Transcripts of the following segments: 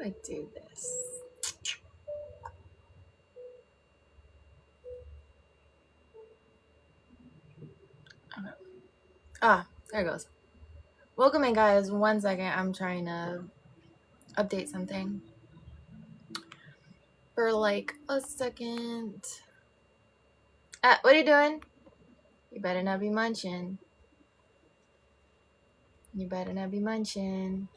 I do this? Okay. Ah, there it goes. Welcome in, guys. 1 second. I'm trying to update something for like a second. What are you doing? You better not be munching. You better not be munching.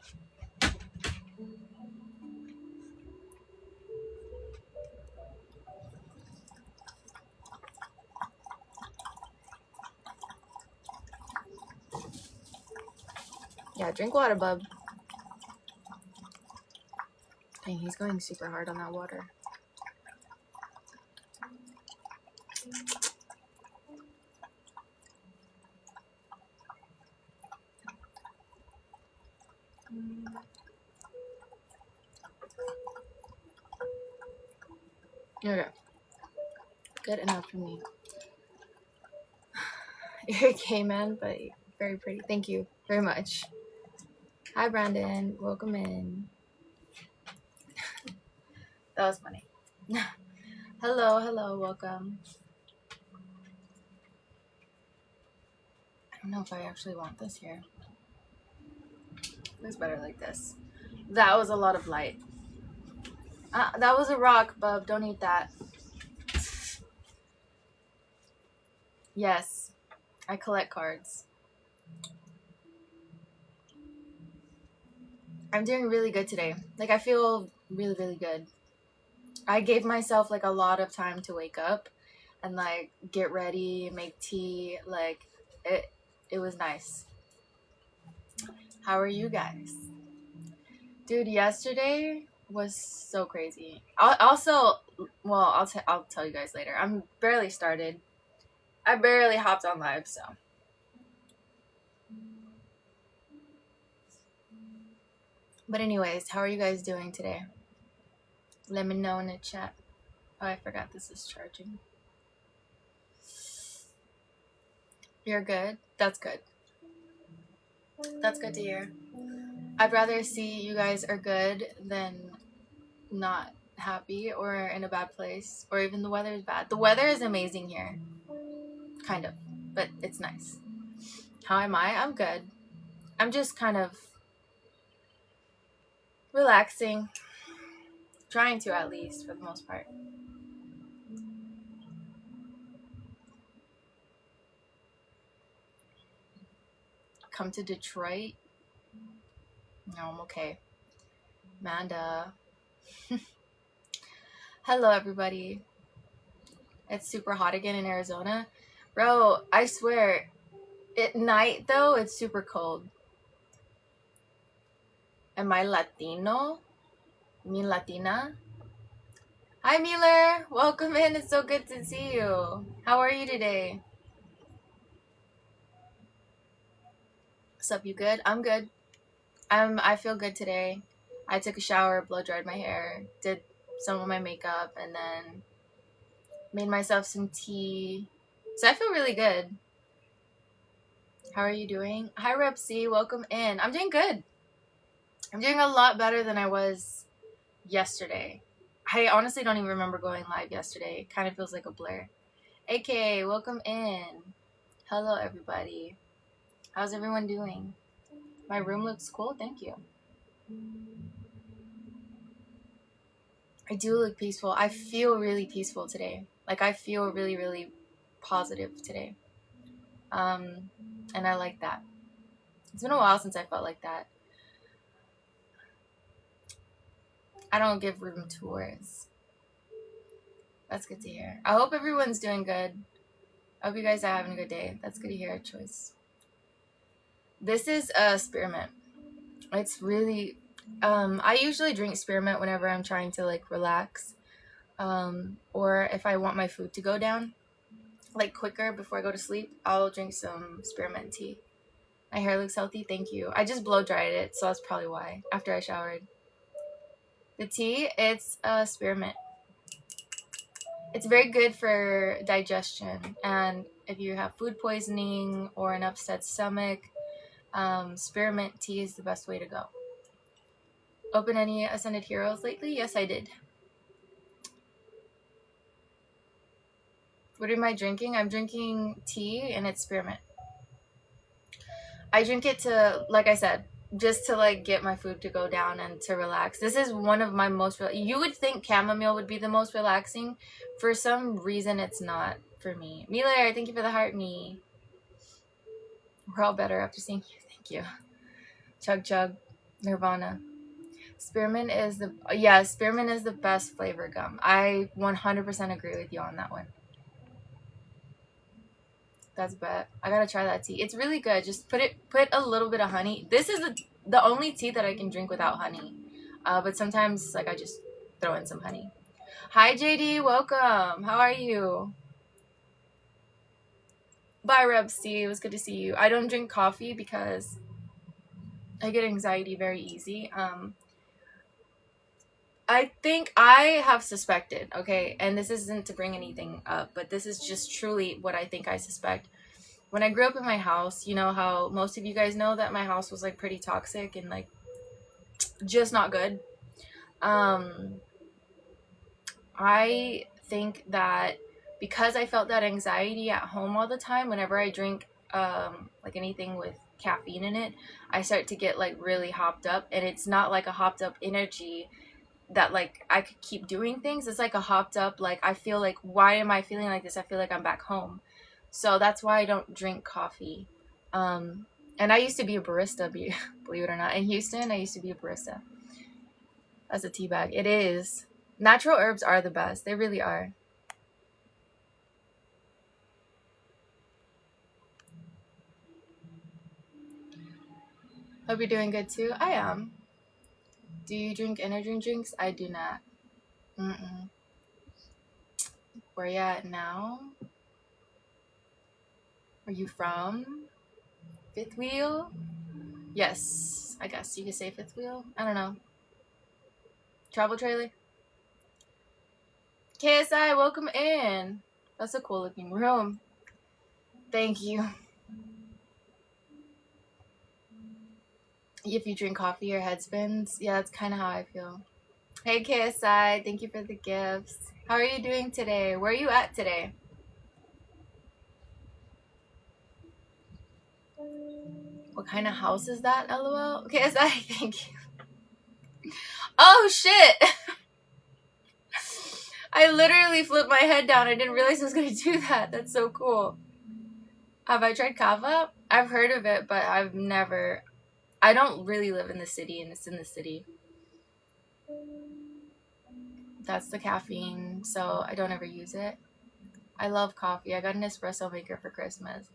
Yeah, drink water, bub. Dang, he's going super hard on that water. Okay. Good enough for me. You're a gay man, but very pretty. Thank you very much. Hi, Brandon. Welcome in. That was funny. Hello, welcome. I don't know if I actually want this here. Looks better like this. That was a lot of light. That was a rock, bub. Don't eat that. Yes, I collect cards. I'm doing really good today. Like, I feel really, really good. I gave myself, like, a lot of time to wake up and, like, get ready, make tea. Like, it was nice. How are you guys? Dude, yesterday was so crazy. I'll tell you guys later. I'm barely started. I barely hopped on live, so. But anyways, how are you guys doing today? Let me know in the chat. Oh, I forgot this is charging. You're good? That's good. That's good to hear. I'd rather see you guys are good than not happy or in a bad place, or even the weather is bad. The weather is amazing here. Kind of. But it's nice. How am I? I'm good. I'm just kind of relaxing. Trying to, at least, for the most part. Come to Detroit? No, I'm okay. Amanda. Hello, everybody. It's super hot again in Arizona. Bro, I swear, at night, though, it's super cold. Am I Latino? You mean Latina? Hi, Mueller. Welcome in. It's so good to see you. How are you today? What's up? You good? I'm good. I feel good today. I took a shower, blow dried my hair, did some of my makeup, and then made myself some tea. So I feel really good. How are you doing? Hi, Rep C. Welcome in. I'm doing good. I'm doing a lot better than I was yesterday. I honestly don't even remember going live yesterday. It kind of feels like a blur. AKA, welcome in. Hello, everybody. How's everyone doing? My room looks cool. Thank you. I do look peaceful. I feel really peaceful today. Like, I feel really, really positive today. And I like that. It's been a while since I felt like that. I don't give room tours. That's good to hear. I hope everyone's doing good. I hope you guys are having a good day. That's good to hear. Choice. This is a spearmint. It's really... I usually drink spearmint whenever I'm trying to, like, relax. Or if I want my food to go down, like, quicker before I go to sleep, I'll drink some spearmint tea. My hair looks healthy. Thank you. I just blow dried it, so that's probably why, after I showered. The tea, it's spearmint. It's very good for digestion, and if you have food poisoning or an upset stomach, spearmint tea is the best way to go. Open any Ascended Heroes lately? Yes, I did. What am I drinking? I'm drinking tea and it's spearmint. I drink it to, like I said, just to like get my food to go down and to relax. This is one of my most, you would think chamomile would be the most relaxing. For some reason, it's not for me. Miller, thank you for the heart, me. We're all better after seeing you. Thank you. Chug Chug, Nirvana. Spearmint is the best flavor gum. I 100% agree with you on that one. That's bad. I gotta try that tea. It's really good. Just put a little bit of honey. This is the only tea that I can drink without honey. But sometimes like I just throw in some honey. Hi JD, welcome. How are you? Bye Rebsy. It was good to see you. I don't drink coffee because I get anxiety very easy. I think I have suspected, okay, and this isn't to bring anything up, but this is just truly what I think I suspect. When I grew up in my house, you know how most of you guys know that my house was like pretty toxic and like just not good. I think that because I felt that anxiety at home all the time, whenever I drink like anything with caffeine in it, I start to get like really hopped up, and it's not like a hopped up energy that like I could keep doing things. It's like a hopped up, like I feel like, why am I feeling like this? I feel like I'm back home. So that's why I don't drink coffee. And I used to be a barista, believe it or not. In Houston, I used to be a barista as a tea bag. It is. Natural herbs are the best. They really are. Hope you're doing good too. I am. Do you drink energy drinks? I do not. Mm-mm. Where you at now? Are you from? Fifth Wheel? Yes, I guess you could say fifth wheel. I don't know. Travel trailer? KSI, welcome in. That's a cool looking room. Thank you. If you drink coffee, your head spins. Yeah, that's kind of how I feel. Hey KSI, thank you for the gifts. How are you doing today? Where are you at today? What kind of house is that, LOL? KSI, thank you. Oh shit! I literally flipped my head down. I didn't realize I was going to do that. That's so cool. Have I tried kava? I've heard of it, but I've never... I don't really live in the city, and it's in the city. That's the caffeine, so I don't ever use it. I love coffee. I got an espresso maker for Christmas.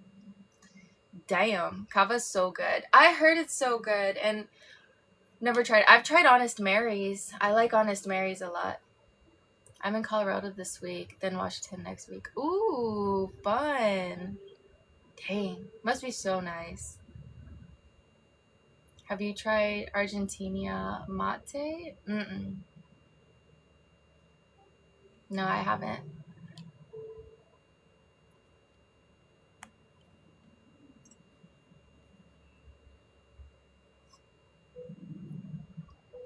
Damn, kava's so good. I heard it's so good, and never tried. I've tried Honest Mary's. I like Honest Mary's a lot. I'm in Colorado this week, then Washington next week. Ooh, fun. Dang, must be so nice. Have you tried Argentina mate? Mm-mm. No, I haven't.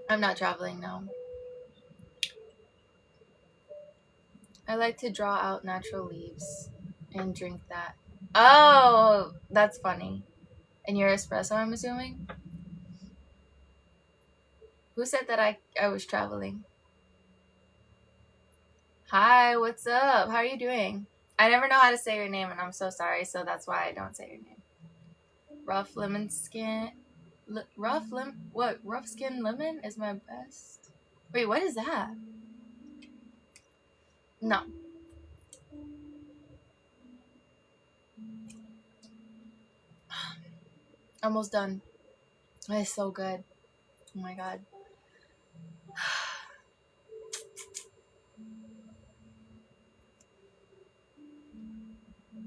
I'm not traveling, no. I like to draw out natural leaves and drink that. Oh, that's funny. And your espresso, I'm assuming? Who said that I was traveling? Hi, what's up? How are you doing? I never know how to say your name, and I'm so sorry, so that's why I don't say your name. Rough lemon skin... Rough skin lemon is my best. Wait, what is that? No. Almost done. It's so good. Oh my god.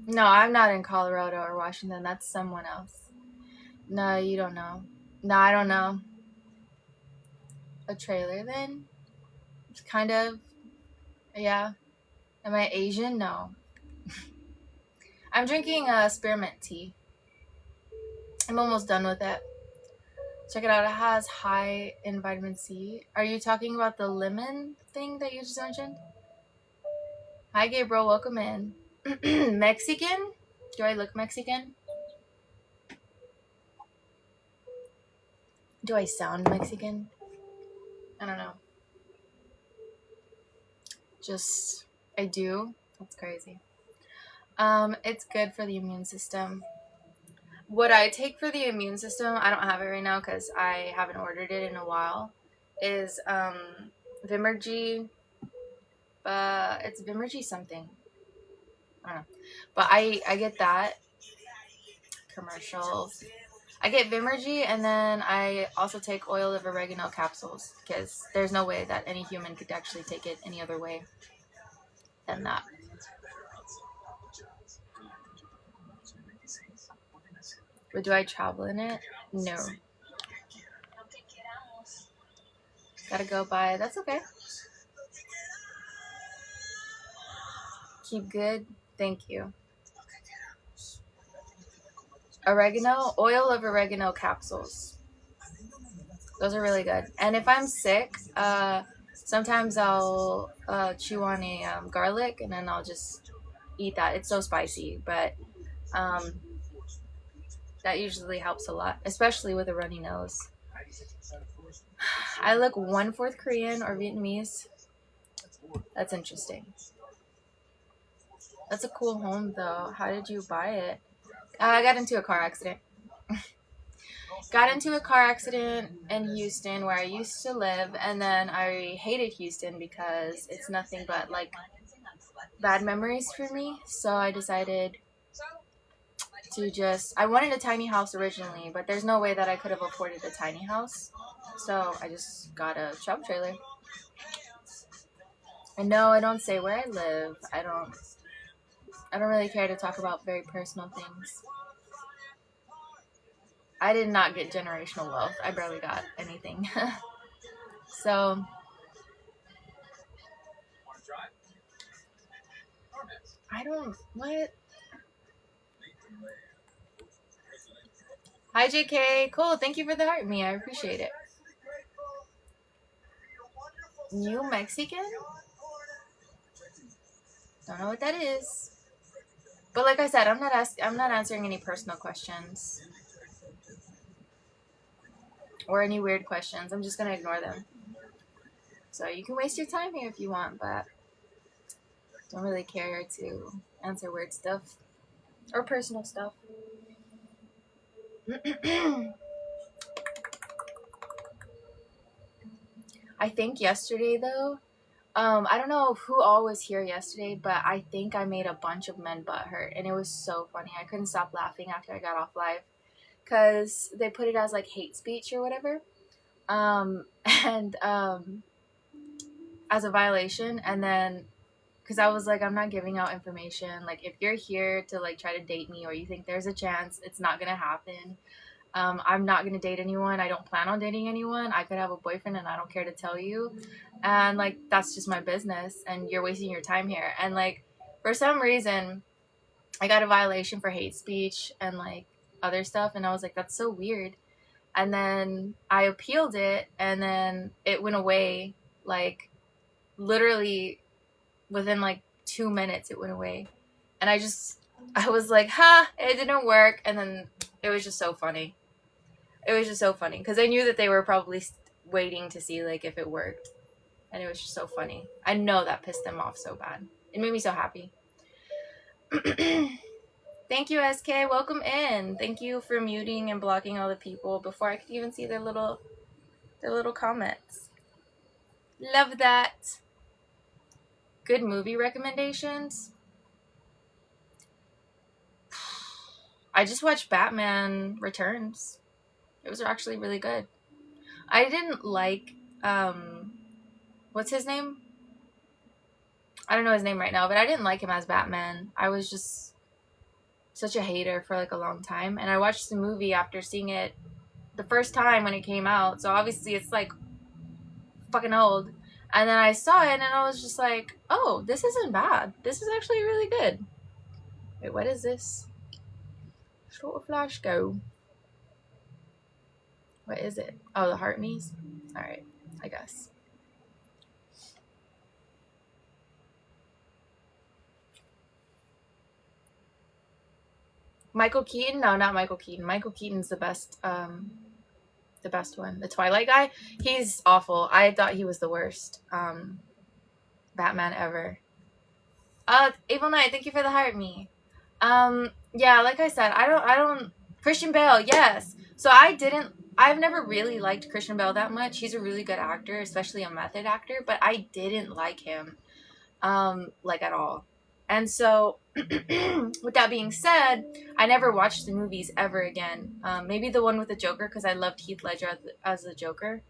No, I'm not in Colorado or Washington. That's someone else. No, you don't know. No, I don't know. A trailer then? Kind of. Yeah. Am I Asian? No. I'm drinking spearmint tea. I'm almost done with it. Check it out. It has high in vitamin C. Are you talking about the lemon thing that you just mentioned? Hi, Gabriel. Welcome in. Mexican? Do I look Mexican? Do I sound Mexican? I don't know. Just, I do. That's crazy. It's good for the immune system. What I take for the immune system, I don't have it right now because I haven't ordered it in a while, is Vimergy. It's Vimergy something. I don't know. But I get that. Commercials. I get Vimergy, and then I also take oil of oregano capsules because there's no way that any human could actually take it any other way than that. But do I travel in it? No. Gotta go by. That's okay. Keep good. Thank you. Oregano, oil of oregano capsules. Those are really good. And if I'm sick, sometimes I'll chew on a garlic and then I'll just eat that. It's so spicy, but that usually helps a lot, especially with a runny nose. I look 1/4 Korean or Vietnamese. That's interesting. That's a cool home, though. How did you buy it? I got into a car accident. Got into a car accident in Houston where I used to live, and then I hated Houston because it's nothing but like bad memories for me. So I decided to I wanted a tiny house originally, but there's no way that I could have afforded a tiny house. So I just got a travel trailer. And no, I don't say where I live. I don't really care to talk about very personal things. I did not get generational wealth. I barely got anything. So what? Hi, JK. Cool. Thank you for the heart, me. I appreciate it. New Mexican? Don't know what that is. But like I said, I'm not answering any personal questions or any weird questions. I'm just gonna ignore them. So you can waste your time here if you want, but don't really care to answer weird stuff or personal stuff. I think yesterday though, I don't know who all was here yesterday, but I think I made a bunch of men butthurt, and it was so funny. I couldn't stop laughing after I got off live because they put it as like hate speech or whatever, and as a violation. And then because I was like, I'm not giving out information. Like, if you're here to like try to date me or you think there's a chance, it's not gonna happen. I'm not gonna date anyone. I don't plan on dating anyone. I could have a boyfriend and I don't care to tell you. And like, that's just my business, and you're wasting your time here. And like, for some reason, I got a violation for hate speech and like other stuff, and I was like, that's so weird. And then I appealed it, and then it went away. Like, literally within like 2 minutes, it went away. And I was like, it didn't work. And then it was just so funny. It was just so funny because I knew that they were probably waiting to see like if it worked. And it was just so funny. I know that pissed them off so bad. It made me so happy. Thank you, SK. Welcome in. Thank you for muting and blocking all the people before I could even see their little comments. Love that. Good movie recommendations. I just watched Batman Returns. It was actually really good. I didn't like, what's his name? I don't know his name right now, but I didn't like him as Batman. I was just such a hater for like a long time. And I watched the movie after seeing it the first time when it came out. So obviously it's like fucking old. And then I saw it and I was just like, oh, this isn't bad. This is actually really good. Wait, what is this? Short Flash go. What is it? Oh, the heart me's? Alright, I guess. Michael Keaton? No, not Michael Keaton. Michael Keaton's the best one. The Twilight guy? He's awful. I thought he was the worst Batman ever. Evil Knight, thank you for the heart me. Yeah, like I said, I don't Christian Bale, yes. So I've never really liked Christian Bale that much. He's a really good actor, especially a method actor, but I didn't like him like at all. And so with that being said, I never watched the movies ever again. Maybe the one with the Joker, because I loved Heath Ledger as the Joker,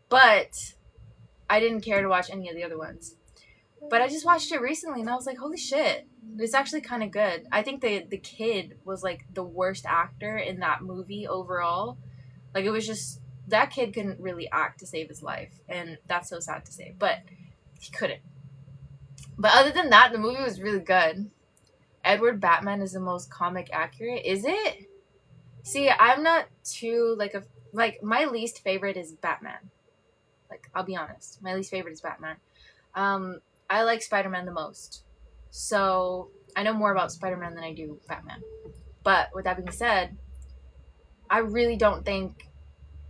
but I didn't care to watch any of the other ones. But I just watched it recently and I was like, holy shit, it's actually kind of good. I think the kid was like the worst actor in that movie overall. Like, it was just, that kid couldn't really act to save his life, and that's so sad to say, but he couldn't. But other than that, the movie was really good. Edward Batman is the most comic accurate. Is it? See, I'm not too like my least favorite is Batman. Like, I'll be honest, my least favorite is Batman. I like Spider-Man the most. So I know more about Spider-Man than I do Batman. But with that being said, I really don't think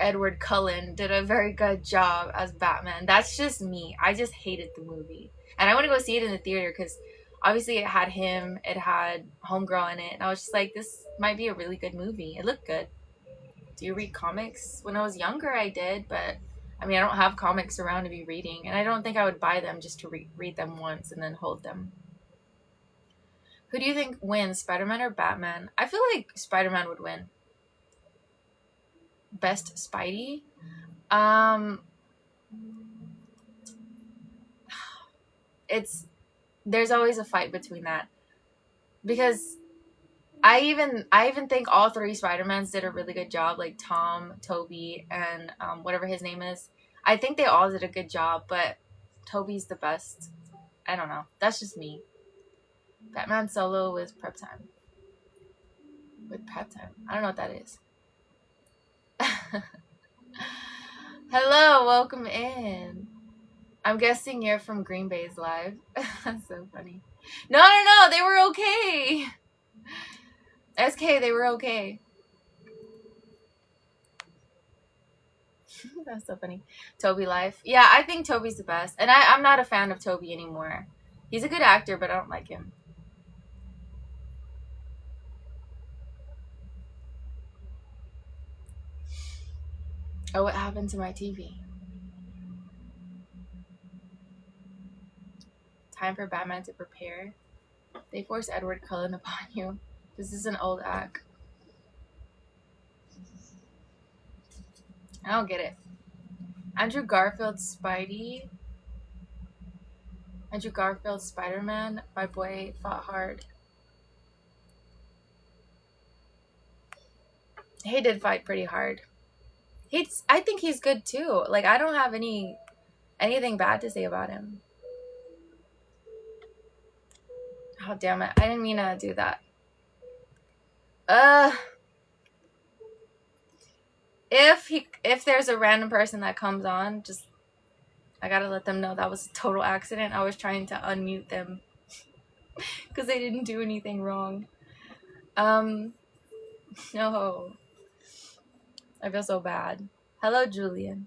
Edward Cullen did a very good job as Batman. That's just me. I just hated the movie. And I want to go see it in the theater because obviously it had him, it had Homegirl in it. And I was just like, this might be a really good movie. It looked good. Do you read comics? When I was younger, I did, but I mean, I don't have comics around to be reading, and I don't think I would buy them just to read them once and then hold them. Who do you think wins, Spider-Man or Batman? I feel like Spider-Man would win. Best Spidey? There's always a fight between that. Because I even think all three Spider-Mans did a really good job, like Tom, Tobey, and whatever his name is. I think they all did a good job, but Tobey's the best. I don't know. That's just me. Batman Solo with Prep Time. With Prep Time. I don't know what that is. Hello, welcome in. I'm guessing you're from Green Bay's live. That's so funny. No, they were okay. SK, they were okay. That's so funny. Tobey life. Yeah, I think Tobey's the best. And I'm not a fan of Tobey anymore. He's a good actor, but I don't like him. Oh, what happened to my TV? Time for Batman to prepare. They force Edward Cullen upon you. This is an old act. I don't get it. Andrew Garfield Spidey. Andrew Garfield Spider-Man. My boy fought hard. He did fight pretty hard. I think he's good too. Like, I don't have anything bad to say about him. Oh, damn it. I didn't mean to do that. If there's a random person that comes on, just, I gotta let them know that was a total accident. I was trying to unmute them because they didn't do anything wrong. No. I feel so bad. Hello, Julian.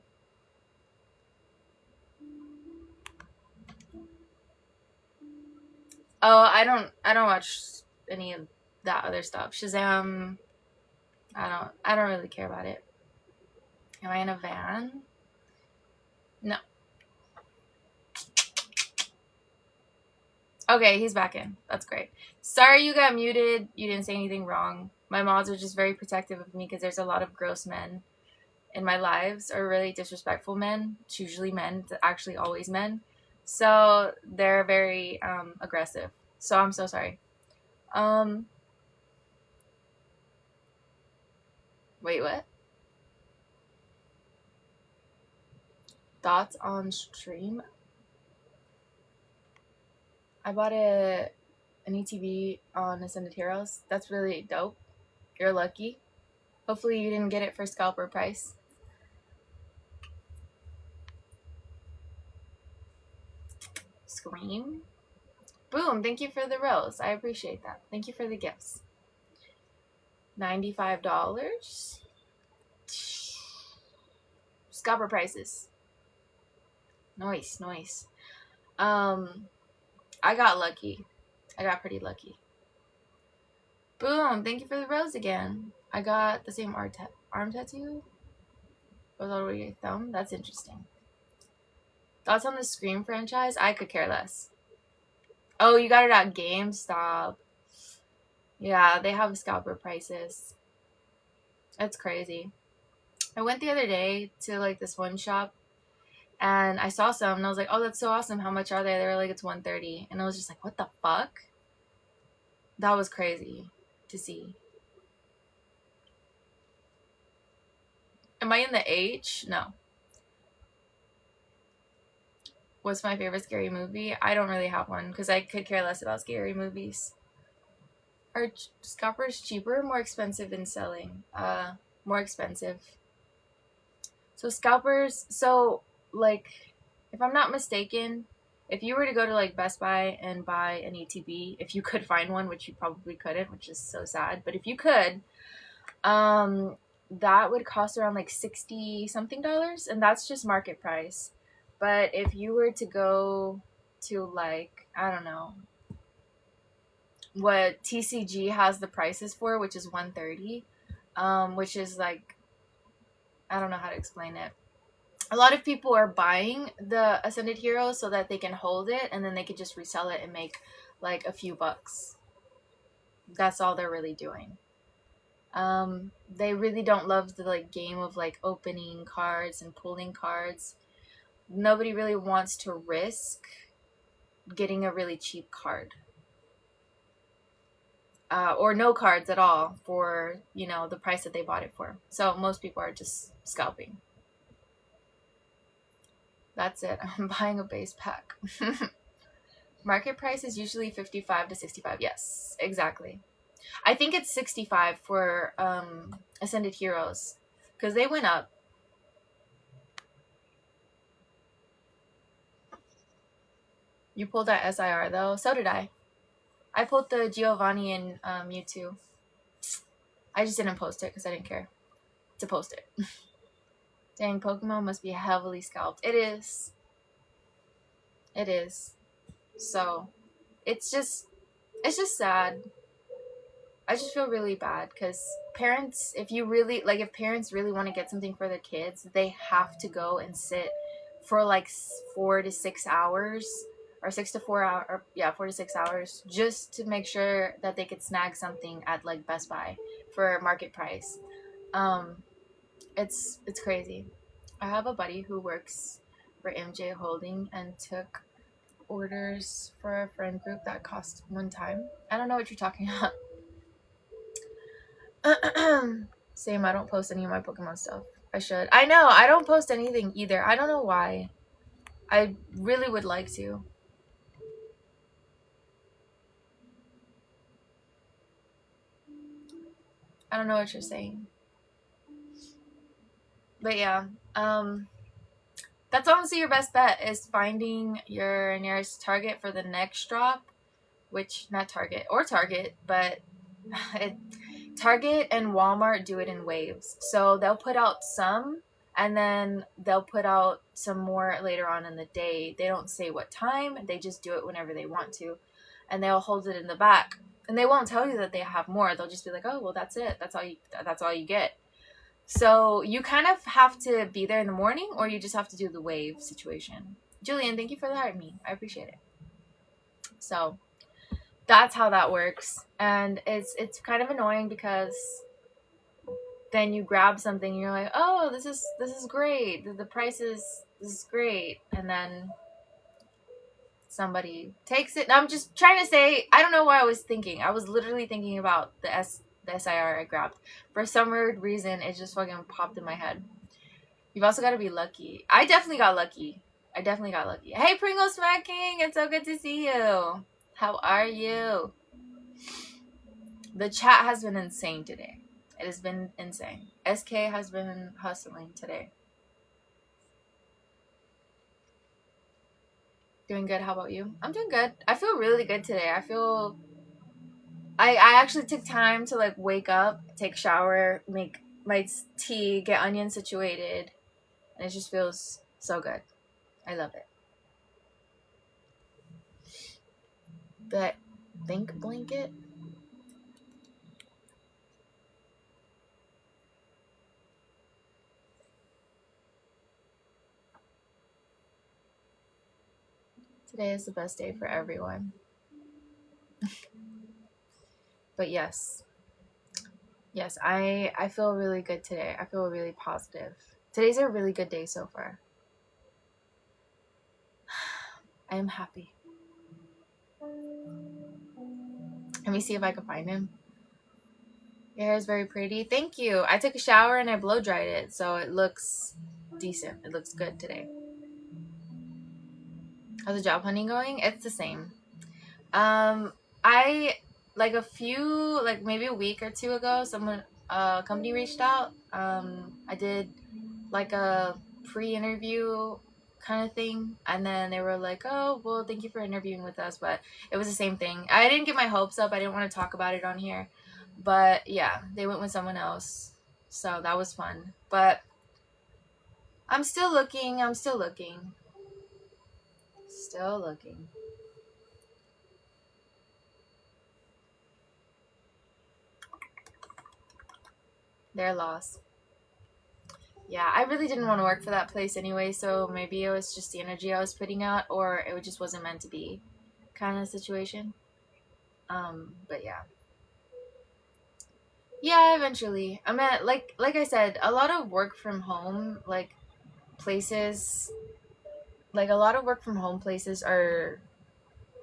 Oh, I don't watch any of that other stuff. Shazam. I don't really care about it. Am I in a van? No. Okay, he's back in. That's great. Sorry you got muted. You didn't say anything wrong. My mods are just very protective of me because there's a lot of gross men in my lives, or really disrespectful men. It's usually men. It's actually always men. So they're very aggressive. So I'm so sorry. Wait, what? Thoughts on stream? I bought an ETB on Ascended Heroes. That's really dope. You're lucky. Hopefully you didn't get it for scalper price. Scream. Boom, thank you for the rose. I appreciate that. Thank you for the gifts. $95. Scalper prices. Nice. I got lucky. I got pretty lucky. Boom, thank you for the rose again. I got the same arm tattoo. Goes all the way to your thumb. That's interesting. Thoughts on the Scream franchise? I could care less. Oh, you got it at GameStop. Yeah, they have scalper prices. That's crazy. I went the other day to like this one shop and I saw some and I was like, oh, that's so awesome. How much are they? They were like, it's $130. And I was just like, what the fuck? That was crazy to see. Am I in the H? No. What's my favorite scary movie? I don't really have one because I could care less about scary movies. Are scalpers cheaper or more expensive in selling? More expensive. So scalpers, like, if I'm not mistaken, if you were to go to like Best Buy and buy an ATV, if you could find one, which you probably couldn't, which is so sad, but if you could, that would cost around like $60 something, and that's just market price. But if you were to go to like, I don't know, what TCG has the prices for, which is $130, which is like, I don't know how to explain it. A lot of people are buying the Ascended Hero so that they can hold it and then they could just resell it and make like a few bucks. That's all they're really doing. They really don't love the like game of like opening cards and pulling cards. Nobody really wants to risk getting a really cheap card. Or no cards at all for, you know, the price that they bought it for. So most people are just scalping. That's it. I'm buying a base pack. Market price is usually $55 to $65. Yes, exactly. I think it's $65 for Ascended Heroes because they went up. You pulled that SIR though. So did I. I pulled the Giovanni and Mewtwo. I just didn't post it because I didn't care to post it. Dang, Pokemon must be heavily scalped. It is. It is. So, it's just sad. I just feel really bad because parents, if parents really want to get something for their kids, they have to go and sit for like 4 to 6 hours or 6 to 4 hours, 4 to 6 hours just to make sure that they could snag something at like Best Buy for market price. It's crazy. I have a buddy who works for MJ Holding and took orders for a friend group that cost one time. I don't know what you're talking about. Same, I don't post any of my Pokemon stuff. I should. I know, I don't post anything either. I don't know why. I really would like to. I don't know what you're saying. But yeah, that's honestly your best bet is finding your nearest Target for the next drop, which, not Target, but Target and Walmart do it in waves. So they'll put out some, and then they'll put out some more later on in the day. They don't say what time, they just do it whenever they want to, and they'll hold it in the back. And they won't tell you that they have more. They'll just be like, oh, well, that's it. That's all you get. So you kind of have to be there in the morning, or you just have to do the wave situation. Julian, thank you for the heart me. I appreciate it. So that's how that works. And it's kind of annoying because then you grab something and you're like, oh, this is great. The price this is great. And then somebody takes it. I'm just trying to say, I don't know what I was thinking. I was literally thinking about the SIR I grabbed. For some weird reason, it just fucking popped in my head. You've also got to be lucky. I definitely got lucky. Hey, Pringle Smacking, it's so good to see you. How are you? The chat has been insane today. It has been insane. SK has been hustling today. Doing good. How about you? I'm doing good. I feel really good today. I actually took time to like wake up, take a shower, make my tea, get onions situated, and it just feels so good. I love it. That think blanket. Today is the best day for everyone. But yes. Yes, I feel really good today. I feel really positive. Today's a really good day so far. I am happy. Let me see if I can find him. Your hair is very pretty. Thank you. I took a shower and I blow dried it, so it looks decent. It looks good today. How's the job hunting going? It's the same. I like maybe a week or two ago, a company reached out. I did like a pre-interview kind of thing, and then they were like, "Oh, well, thank you for interviewing with us," but it was the same thing. I didn't get my hopes up. I didn't want to talk about it on here, but yeah, they went with someone else, so that was fun. But I'm still looking. Still looking. Their loss. Yeah, I really didn't want to work for that place anyway, so maybe it was just the energy I was putting out, or it just wasn't meant to be kind of situation. But yeah. Yeah, eventually. I mean, like I said, a lot of work from home, places, a lot of work from home places are,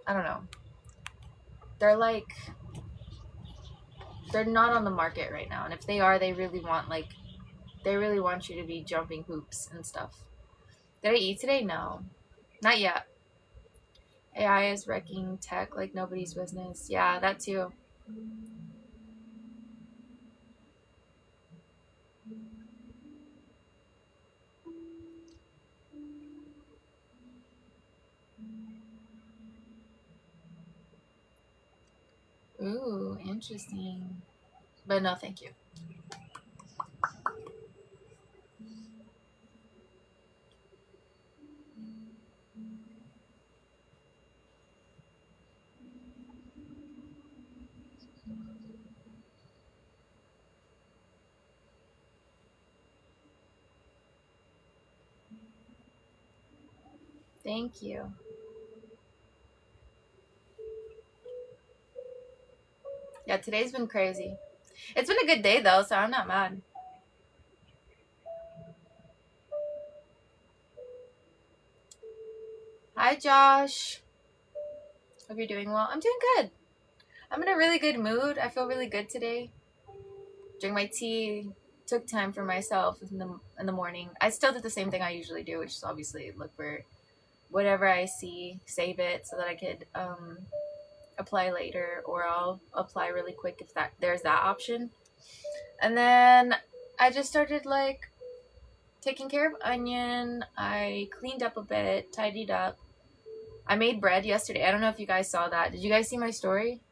I don't know, they're like, they're not on the market right now. And if they are, they really want you to be jumping hoops and stuff. Did I eat today? No. Not yet. AI is wrecking tech like nobody's business. Yeah, that too. Ooh, interesting. But no, thank you. Thank you. Yeah, today's been crazy. It's been a good day though, so I'm not mad. Hi, Josh. Hope you're doing well. I'm doing good. I'm in a really good mood. I feel really good today. Drink my tea. Took time for myself in the morning. I still did the same thing I usually do, which is obviously look for whatever I see, save it so that I could apply later, or I'll apply really quick if there's that option. And then I just started taking care of onion. I cleaned up a bit, tidied up. I made bread yesterday. I don't know if you guys saw that. Did you guys see my story?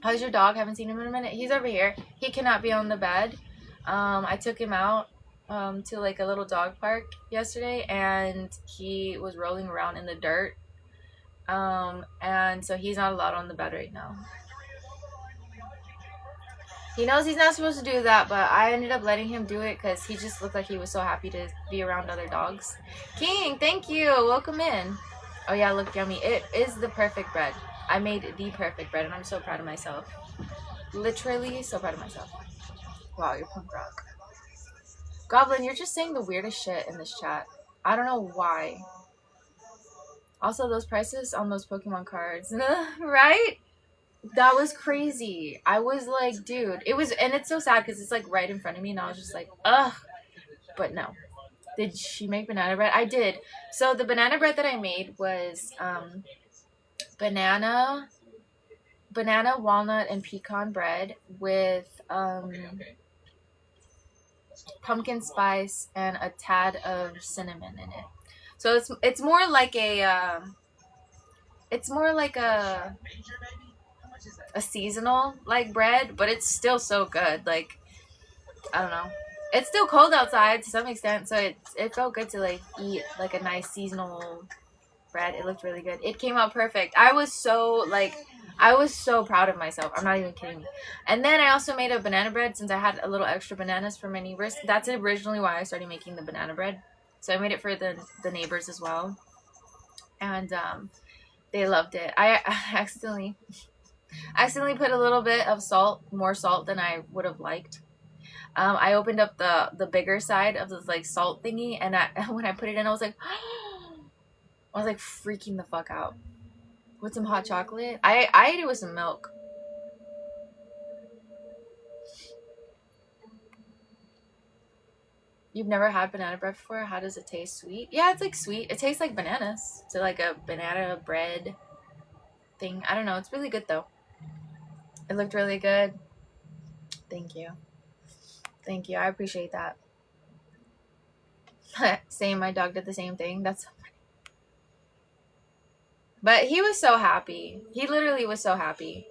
How's your dog? Haven't seen him in a minute. He's over here. He cannot be on the bed. I took him out to a little dog park yesterday, and he was rolling around in the dirt. And so he's not allowed on the bed right now. He knows he's not supposed to do that, but I ended up letting him do it because he just looked like he was so happy to be around other dogs. King, thank you. Welcome in. Oh yeah, look yummy. It is the perfect bread. I made the perfect bread, and I'm so proud of myself. Literally so proud of myself. Wow, you're punk rock. Goblin, you're just saying the weirdest shit in this chat. I don't know why. Also, those prices on those Pokemon cards, right? That was crazy. I was like, dude, it was, and it's so sad because it's right in front of me, and I was just like, ugh. But no. Did she make banana bread? I did. So the banana bread that I made was banana, walnut, and pecan bread with pumpkin spice and a tad of cinnamon in it. So it's more like a it's more like a seasonal like bread, but it's still so good. Like, I don't know. It's still cold outside to some extent, so it felt good to like eat like a nice seasonal bread. It looked really good. It came out perfect. I was so proud of myself. I'm not even kidding. And then I also made a banana bread since I had a little extra bananas for my neighbors. That's originally why I started making the banana bread. So I made it for the neighbors as well, and they loved it. I accidentally put a little bit of salt, more salt than I would have liked. I opened up the bigger side of this like salt thingy, and when I put it in, I was like, I was like freaking the fuck out. With some hot chocolate, I ate it with some milk. You've never had banana bread before? How does it taste? Sweet? Yeah, it's like sweet. It tastes like bananas. So like a banana bread thing. I don't know. It's really good though. It looked really good. Thank you. Thank you. I appreciate that. Same, my dog did the same thing. That's so funny. But he was so happy. He literally was so happy.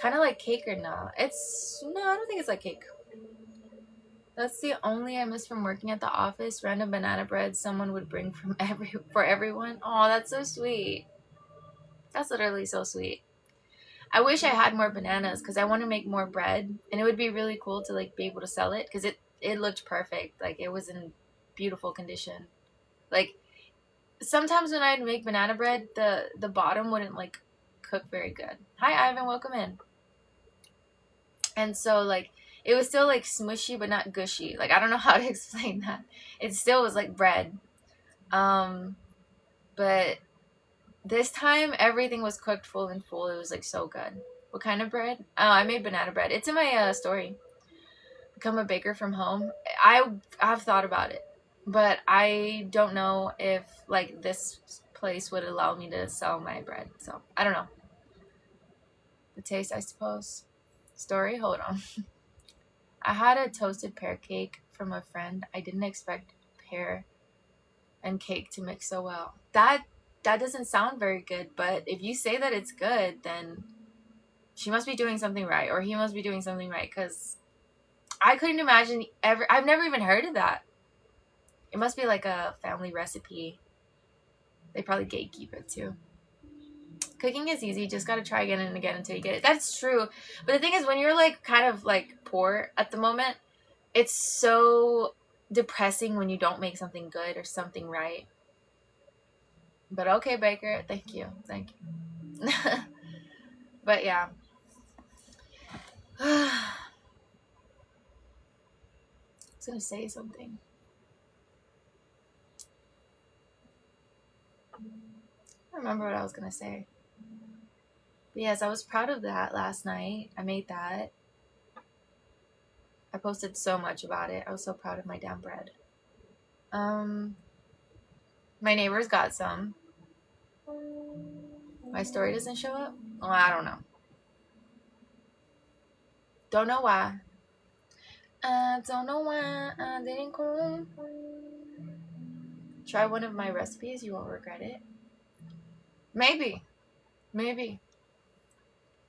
Kind of like cake or not? No, I don't think it's like cake. That's the only I miss from working at the office. Random banana bread someone would bring for everyone. Oh, that's so sweet. That's literally so sweet. I wish I had more bananas because I want to make more bread, and it would be really cool to like be able to sell it because it looked perfect. Like it was in beautiful condition. Like sometimes when I'd make banana bread, the bottom wouldn't like cook very good. Hi Ivan, welcome in. And so like it was still like smushy but not gushy. Like I don't know how to explain that. It still was like bread. But this time everything was cooked full and full. It was like so good. What kind of bread? Oh, I made banana bread. It's in my story. Become a baker from home. I've thought about it, but I don't know if like this place would allow me to sell my bread. So I don't know. The taste, I suppose. Story. Hold on. I had a toasted pear cake from a friend. I didn't expect pear and cake to mix so well. That doesn't sound very good, but if you say that it's good, then she must be doing something right, or he must be doing something right, because I couldn't imagine I've never even heard of that. It must be like a family recipe. They probably gatekeep it too. Cooking is easy. Just gotta try again and again until you get it. That's true. But the thing is, when you're like kind of like poor at the moment, it's so depressing when you don't make something good or something right. But okay, Baker. Thank you. But yeah. I was gonna say something. I don't remember what I was gonna say. But yes, I was proud of that last night. I made that. I posted so much about it. I was so proud of my damn bread. My neighbors got some. My story doesn't show up? Oh, I don't know. Don't know why. I don't know why I didn't come. Try one of my recipes. You won't regret it. Maybe.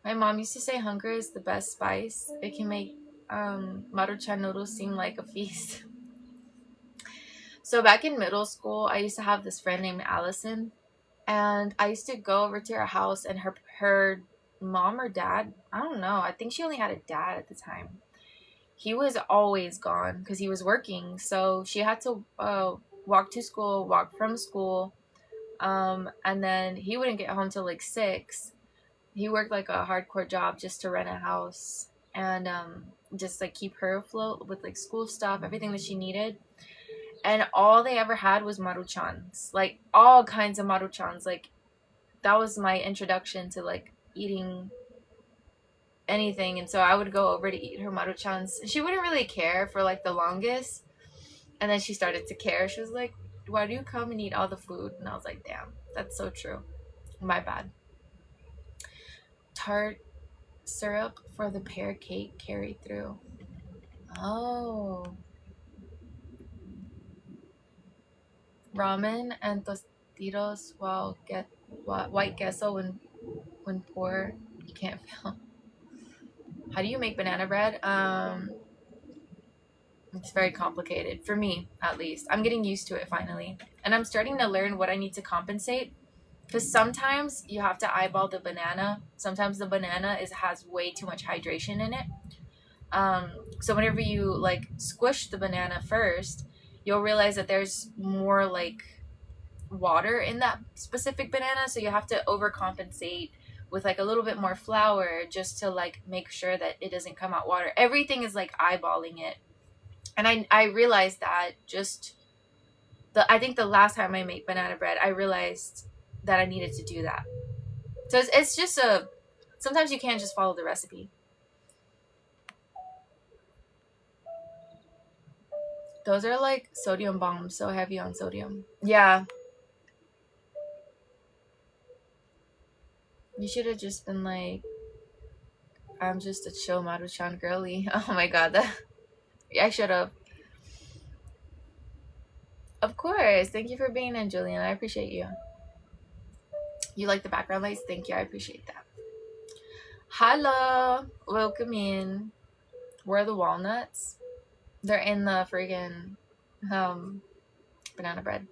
My mom used to say hunger is the best spice. It can make Maruchan noodles seem like a feast. So back in middle school, I used to have this friend named Allison. And I used to go over to her house, and her mom or dad, I don't know, I think she only had a dad at the time. He was always gone because he was working. So she had to walk to school, walk from school. And then he wouldn't get home till like 6. He worked like a hardcore job just to rent a house and just like keep her afloat with like school stuff, everything that she needed. And all they ever had was maruchans, like all kinds of maruchans. Like that was my introduction to like eating anything. And so I would go over to eat her maruchans. She wouldn't really care for like the longest, and then she started to care. She was like, why do you come and eat all the food? And I was like, damn, that's so true. My bad. Tart syrup for the pear cake carried through. Oh, Ramen and tostitos while get white queso when poor. You can't feel. How do you make banana bread? It's very complicated for me, at least. I'm getting used to it finally, and I'm starting to learn what I need to compensate. Because sometimes you have to eyeball the banana. Sometimes the banana has way too much hydration in it. So whenever you like squish the banana first, you'll realize that there's more like water in that specific banana. So you have to overcompensate with like a little bit more flour just to like make sure that it doesn't come out water. Everything is like eyeballing it. And I realized that just I think the last time I made banana bread, I realized that I needed to do that. So it's just sometimes you can't just follow the recipe. Those are like sodium bombs, so heavy on sodium. Yeah. You should have just been like, I'm just a chill Maruchan girly. Oh my god, I should have. Of course. Thank you for being in, Julian. I appreciate you. You like the background lights? Thank you. I appreciate that. Hello. Welcome in. Where are the walnuts? They're in the friggin' banana bread.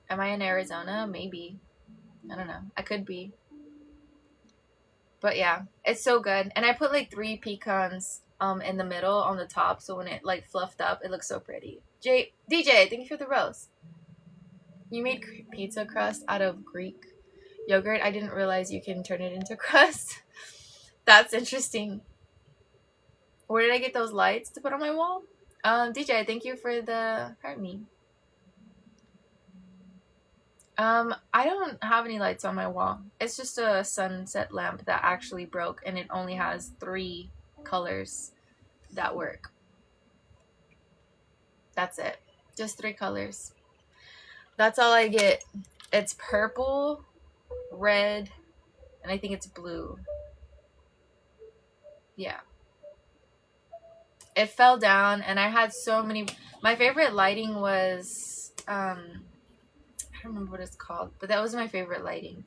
Am I in Arizona? Maybe. I don't know. I could be. But yeah, it's so good. And I put like 3 pecans in the middle on the top, so when it like fluffed up, it looks so pretty. DJ, thank you for the rose. You made pizza crust out of Greek yogurt. I didn't realize you can turn it into crust. That's interesting. Where did I get those lights to put on my wall? DJ, thank you for the heart me. I don't have any lights on my wall. It's just a sunset lamp that actually broke, and it only has 3 colors that work. That's it. Just 3 colors. That's all I get. It's purple, red, and I think it's blue. Yeah. It fell down, and I had so many. My favorite lighting was I don't remember what it's called, but that was my favorite lighting.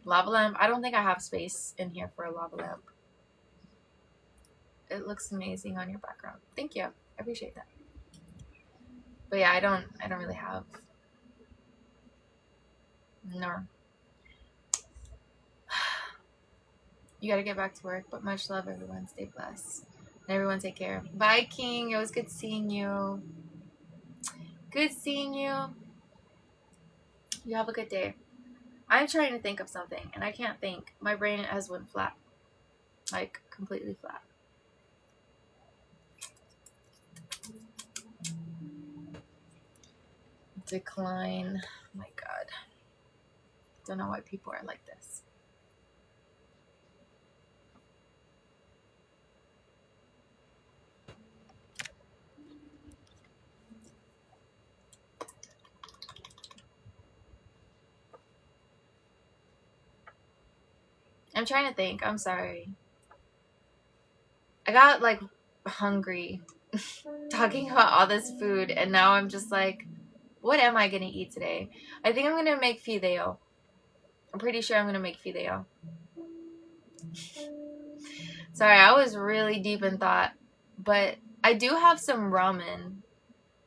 Lava lamp. I don't think I have space in here for a lava lamp. It looks amazing on your background. Thank you. I appreciate that. But yeah, I don't really have. No. You gotta get back to work, but much love, everyone. Stay blessed. And everyone take care. Bye, King. It was good seeing you. Good seeing you. You have a good day. I'm trying to think of something, and I can't think. My brain has went flat. Like, completely flat. Decline. Oh my god. Don't know why people are like this. I'm trying to think. I'm sorry. I got like hungry talking about all this food, and now I'm just like, what am I gonna eat today? I think I'm gonna make fideo. I'm pretty sure I'm gonna make fideo. Sorry, I was really deep in thought, but I do have some ramen,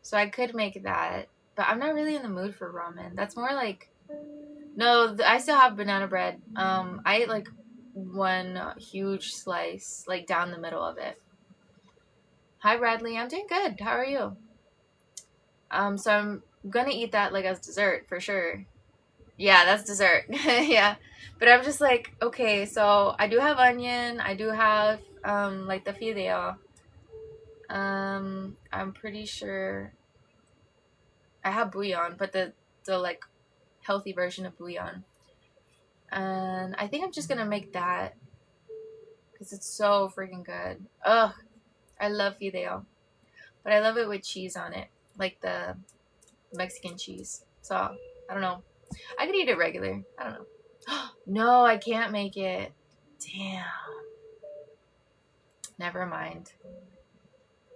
so I could make that. But I'm not really in the mood for ramen. That's more like, no, I still have banana bread. I ate like 1 huge slice, like down the middle of it. Hi Bradley, I'm doing good. How are you? So I'm gonna eat that like as dessert for sure. Yeah, that's dessert. Yeah. But I'm just like, okay, so I do have onion, I do have like the fideo. I'm pretty sure I have bouillon, but the like healthy version of bouillon. And I think I'm just gonna make that because it's so freaking good. Ugh, I love fideo, but I love it with cheese on it, like the Mexican cheese. So I don't know. I could eat it regular. I don't know. No, I can't make it. Damn. Never mind.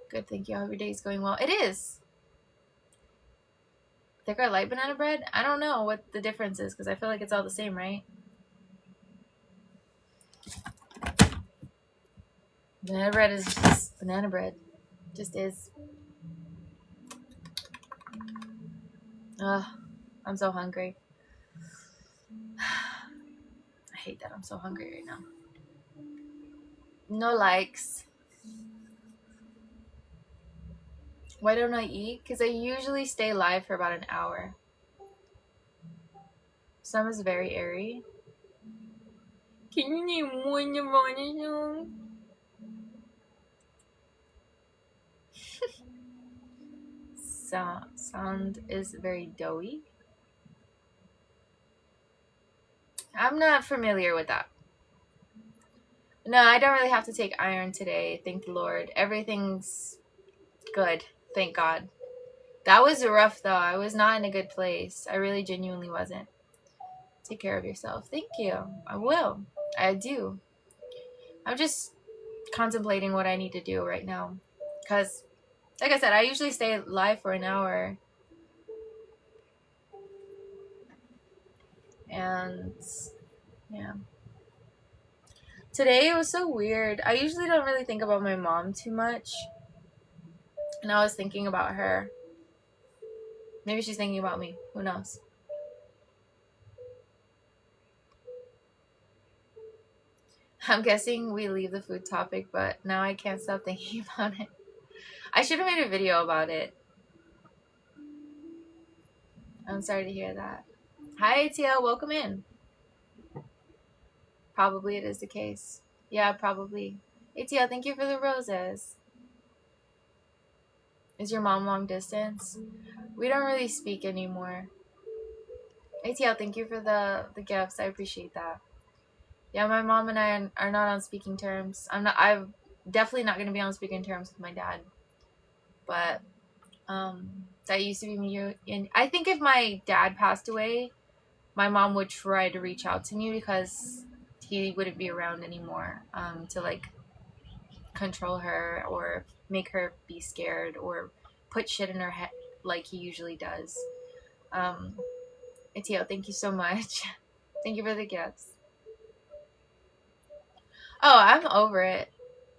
Good, thank you. I hope your day is going well. It is. Thick or light banana bread? I don't know what the difference is because I feel like it's all the same, right? Banana bread is just banana bread. Just is. Ugh, I'm so hungry. I hate that I'm so hungry right now. No likes. Why don't I eat? Because I usually stay live for about an hour. Some is very airy. Can you name one Nirvana song? Sound is very doughy. I'm not familiar with that. No, I don't really have to take iron today. Thank the Lord. Everything's good. Thank God. That was rough, though. I was not in a good place. I really genuinely wasn't. Take care of yourself. Thank you. I will. I do. I'm just contemplating what I need to do right now. Because, like I said, I usually stay live for an hour. And, yeah. Today it was so weird. I usually don't really think about my mom too much. And I was thinking about her. Maybe she's thinking about me. Who knows? I'm guessing we leave the food topic, but now I can't stop thinking about it. I should have made a video about it. I'm sorry to hear that. Hi, ATL. Welcome in. Probably it is the case. Yeah, probably. ATL, thank you for the roses. Is your mom long distance? We don't really speak anymore. ATL, thank you for the gifts. I appreciate that. Yeah, my mom and I are not on speaking terms. I'm definitely not going to be on speaking terms with my dad. But that used to be me. And I think if my dad passed away, my mom would try to reach out to me because he wouldn't be around anymore to like control her or make her be scared or put shit in her head like he usually does. Atio, thank you so much. Thank you for the gifts. Oh, I'm over it.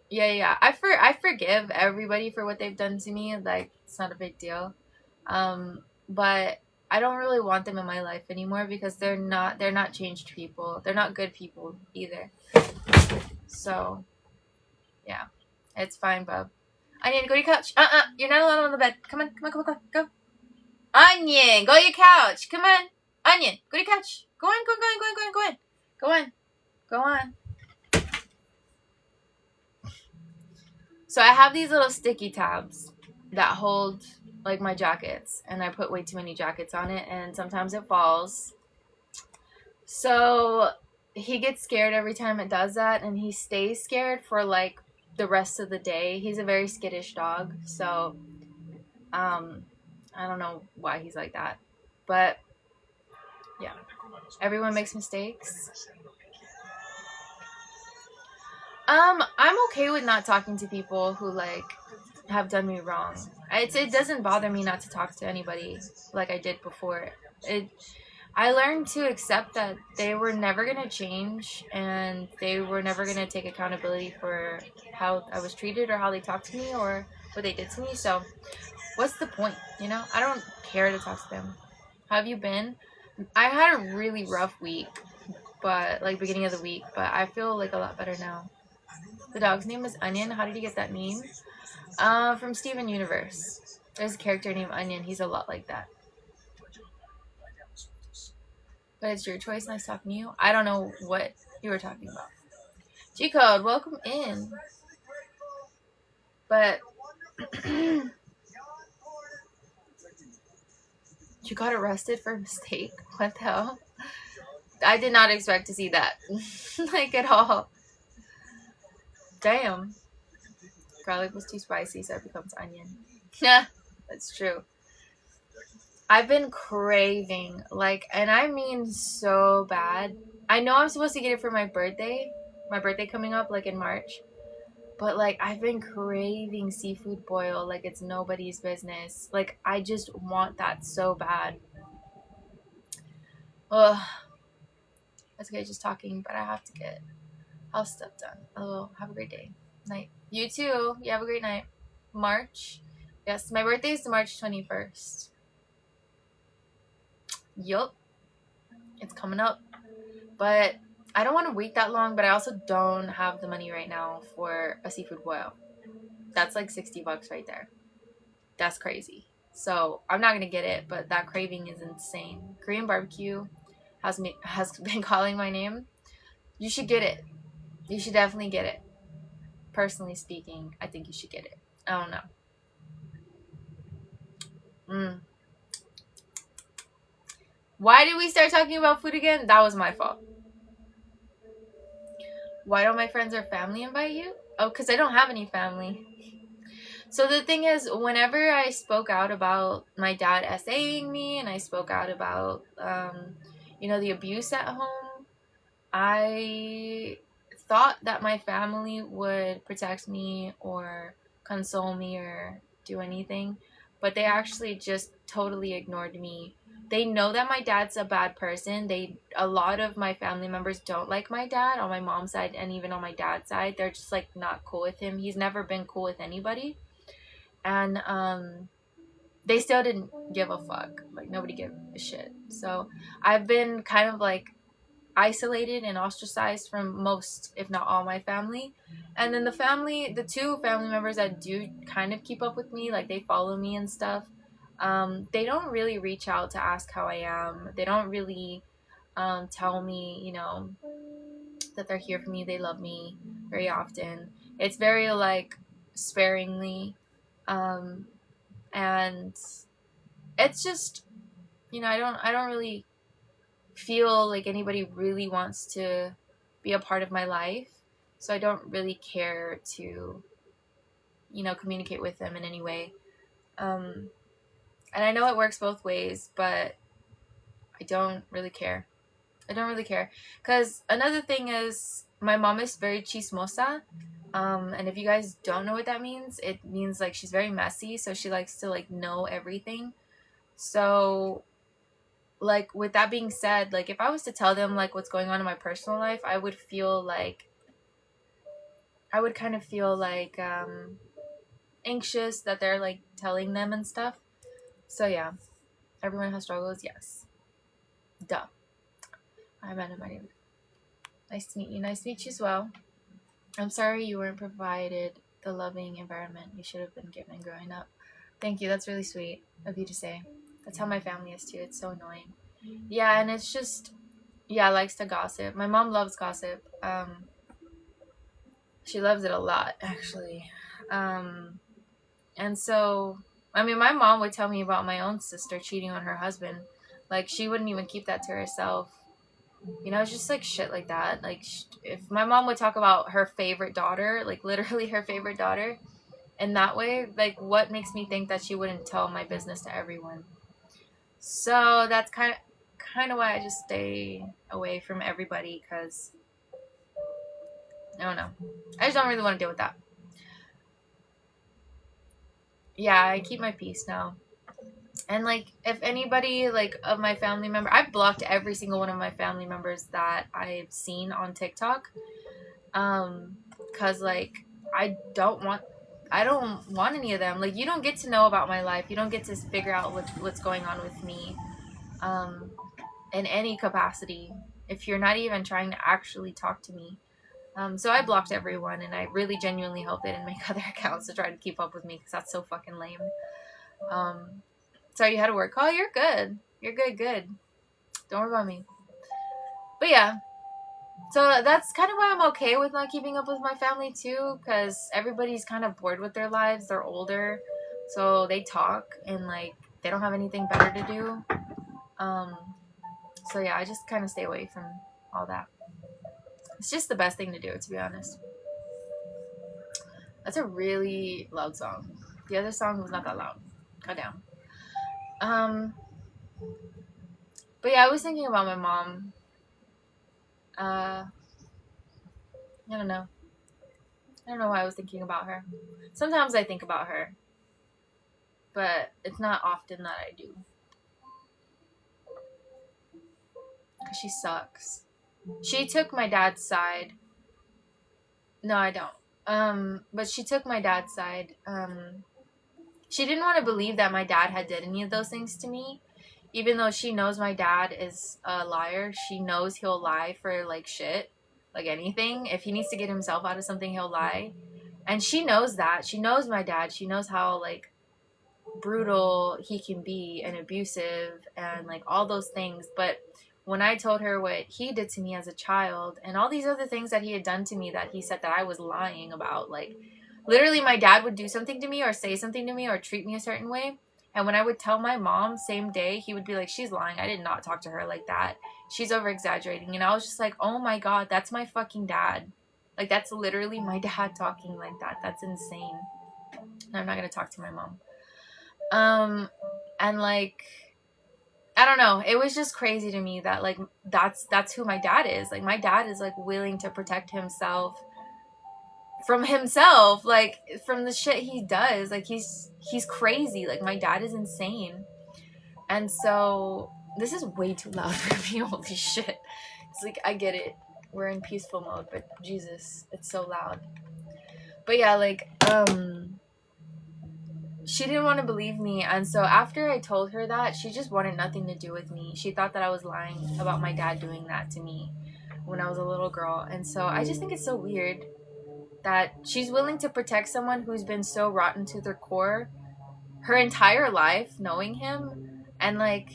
Yeah. I forgive everybody for what they've done to me. Like, it's not a big deal. But I don't really want them in my life anymore because they're not changed people. They're not good people either. So, yeah. It's fine, bub. Onion, go to your couch. You're not alone on the bed. Come on, go. Onion, go to your couch. Come on. Onion, go to your couch. Go on. So I have these little sticky tabs that hold like my jackets, and I put way too many jackets on it, and sometimes it falls. So he gets scared every time it does that, and he stays scared for like the rest of the day. He's a very skittish dog, so I don't know why he's like that, but yeah, everyone makes mistakes. I'm okay with not talking to people who like have done me wrong. It doesn't bother me not to talk to anybody like I did before. I learned to accept that they were never gonna change and they were never gonna take accountability for how I was treated or how they talked to me or what they did to me. So what's the point? You know, I don't care to talk to them. How have you been? I had a really rough week, but like beginning of the week, but I feel like a lot better now. The dog's name is Onion. How did you get that name? From Steven Universe. There's a character named Onion. He's a lot like that. But it's your choice. Nice talking to you. I don't know what you were talking about. G-Code, welcome in. But you got arrested for a mistake? What the hell? I did not expect to see that. Like at all. Damn. Garlic was too spicy, so it becomes onion. Yeah, that's true. I've been craving, like, and I mean so bad. I know I'm supposed to get it for my birthday coming up, like in March. But like I've been craving seafood boil like it's nobody's business. Like I just want that so bad. Ugh. That's okay, just talking, but I have to get house stuff done. Oh, have a great day. Night. You too. You have a great night. March. Yes, my birthday is March 21st. Yup. It's coming up. But I don't want to wait that long, but I also don't have the money right now for a seafood boil. That's like $60 right there. That's crazy. So I'm not gonna get it, but that craving is insane. Korean barbecue has been calling my name. You should get it. You should definitely get it. Personally speaking, I think you should get it. I don't know. Why did we start talking about food again? That was my fault. Why don't my friends or family invite you? Oh, because I don't have any family. So the thing is, whenever I spoke out about my dad essaying me and I spoke out about, the abuse at home, I thought that my family would protect me or console me or do anything, but they actually just totally ignored me. They know that my dad's a bad person. A lot of my family members don't like my dad on my mom's side and even on my dad's side. They're just like not cool with him. He's never been cool with anybody. And they still didn't give a fuck. Like nobody gave a shit. So I've been kind of like isolated and ostracized from most, if not all, my family. And then the two family members that do kind of keep up with me, like they follow me and stuff, they don't really reach out to ask how I am. They don't really tell me, that they're here for me. They love me very often. It's very like sparingly, and it's just, I don't really feel like anybody really wants to be a part of my life, so I don't really care to communicate with them in any way, and I know it works both ways, but I don't really care. Because another thing is my mom is very chismosa, and if you guys don't know what that means, it means like she's very messy, so she likes to like know everything. So like with that being said, like if I was to tell them like what's going on in my personal life, I would kind of feel like anxious that they're like telling them and stuff. So yeah, everyone has struggles. Yes, duh. I met him. Nice to meet you. Nice to meet you as well. I'm sorry you weren't provided the loving environment you should have been given growing up. Thank you. That's really sweet of you to say. That's how my family is too. It's so annoying. Yeah, and it's just, likes to gossip. My mom loves gossip. She loves it a lot, actually. And so, I mean, my mom would tell me about my own sister cheating on her husband. Like, she wouldn't even keep that to herself. It's just like shit like that. Like, if my mom would talk about her favorite daughter, like literally her favorite daughter, in that way, like, what makes me think that she wouldn't tell my business to everyone? So that's kind of why I just stay away from everybody, because I don't know. I just don't really want to deal with that. Yeah, I keep my peace now. And like, if anybody like of my family member, I've blocked every single one of my family members that I've seen on TikTok. Cause like I don't want any of them. Like, you don't get to know about my life. You don't get to figure out what's going on with me, in any capacity, if you're not even trying to actually talk to me. So I blocked everyone, and I really genuinely hope they didn't make other accounts to try to keep up with me, because that's so fucking lame. Sorry you had to work. Oh, you're good. You're good. Don't worry about me. But yeah. So that's kind of why I'm okay with not keeping up with my family too, because everybody's kind of bored with their lives. They're older, so they talk, and like they don't have anything better to do. So yeah, I just kind of stay away from all that. It's just the best thing to do, to be honest. That's a really loud song. The other song was not that loud. Cut down. But yeah, I was thinking about my mom. I don't know. I don't know why I was thinking about her. Sometimes I think about her, but it's not often that I do. Because she sucks. She took my dad's side. No, I don't. But she took my dad's side. She didn't want to believe that my dad had did any of those things to me. Even though she knows my dad is a liar, she knows he'll lie for, like, shit. Like, anything. If he needs to get himself out of something, he'll lie. And she knows that. She knows my dad. She knows how, like, brutal he can be and abusive and, like, all those things. But when I told her what he did to me as a child and all these other things that he had done to me that he said that I was lying about, like, literally my dad would do something to me or say something to me or treat me a certain way. And when I would tell my mom same day, he would be like, she's lying. I did not talk to her like that. She's over exaggerating. And I was just like, oh my God, that's my fucking dad. Like, that's literally my dad talking like that. That's insane. And I'm not going to talk to my mom. And, like, I don't know. It was just crazy to me that, like, that's who my dad is. Like, my dad is, like, willing to protect himself from himself, like, from the shit he does. Like, he's crazy. Like, my dad is insane. And so this is way too loud for me. Holy shit. It's like, I get it, we're in peaceful mode, but Jesus, it's so loud. But yeah, like, she didn't want to believe me. And so after I told her that, she just wanted nothing to do with me. She thought that I was lying about my dad doing that to me when I was a little girl. And so I just think it's so weird that she's willing to protect someone who's been so rotten to their core her entire life, knowing him. And, like,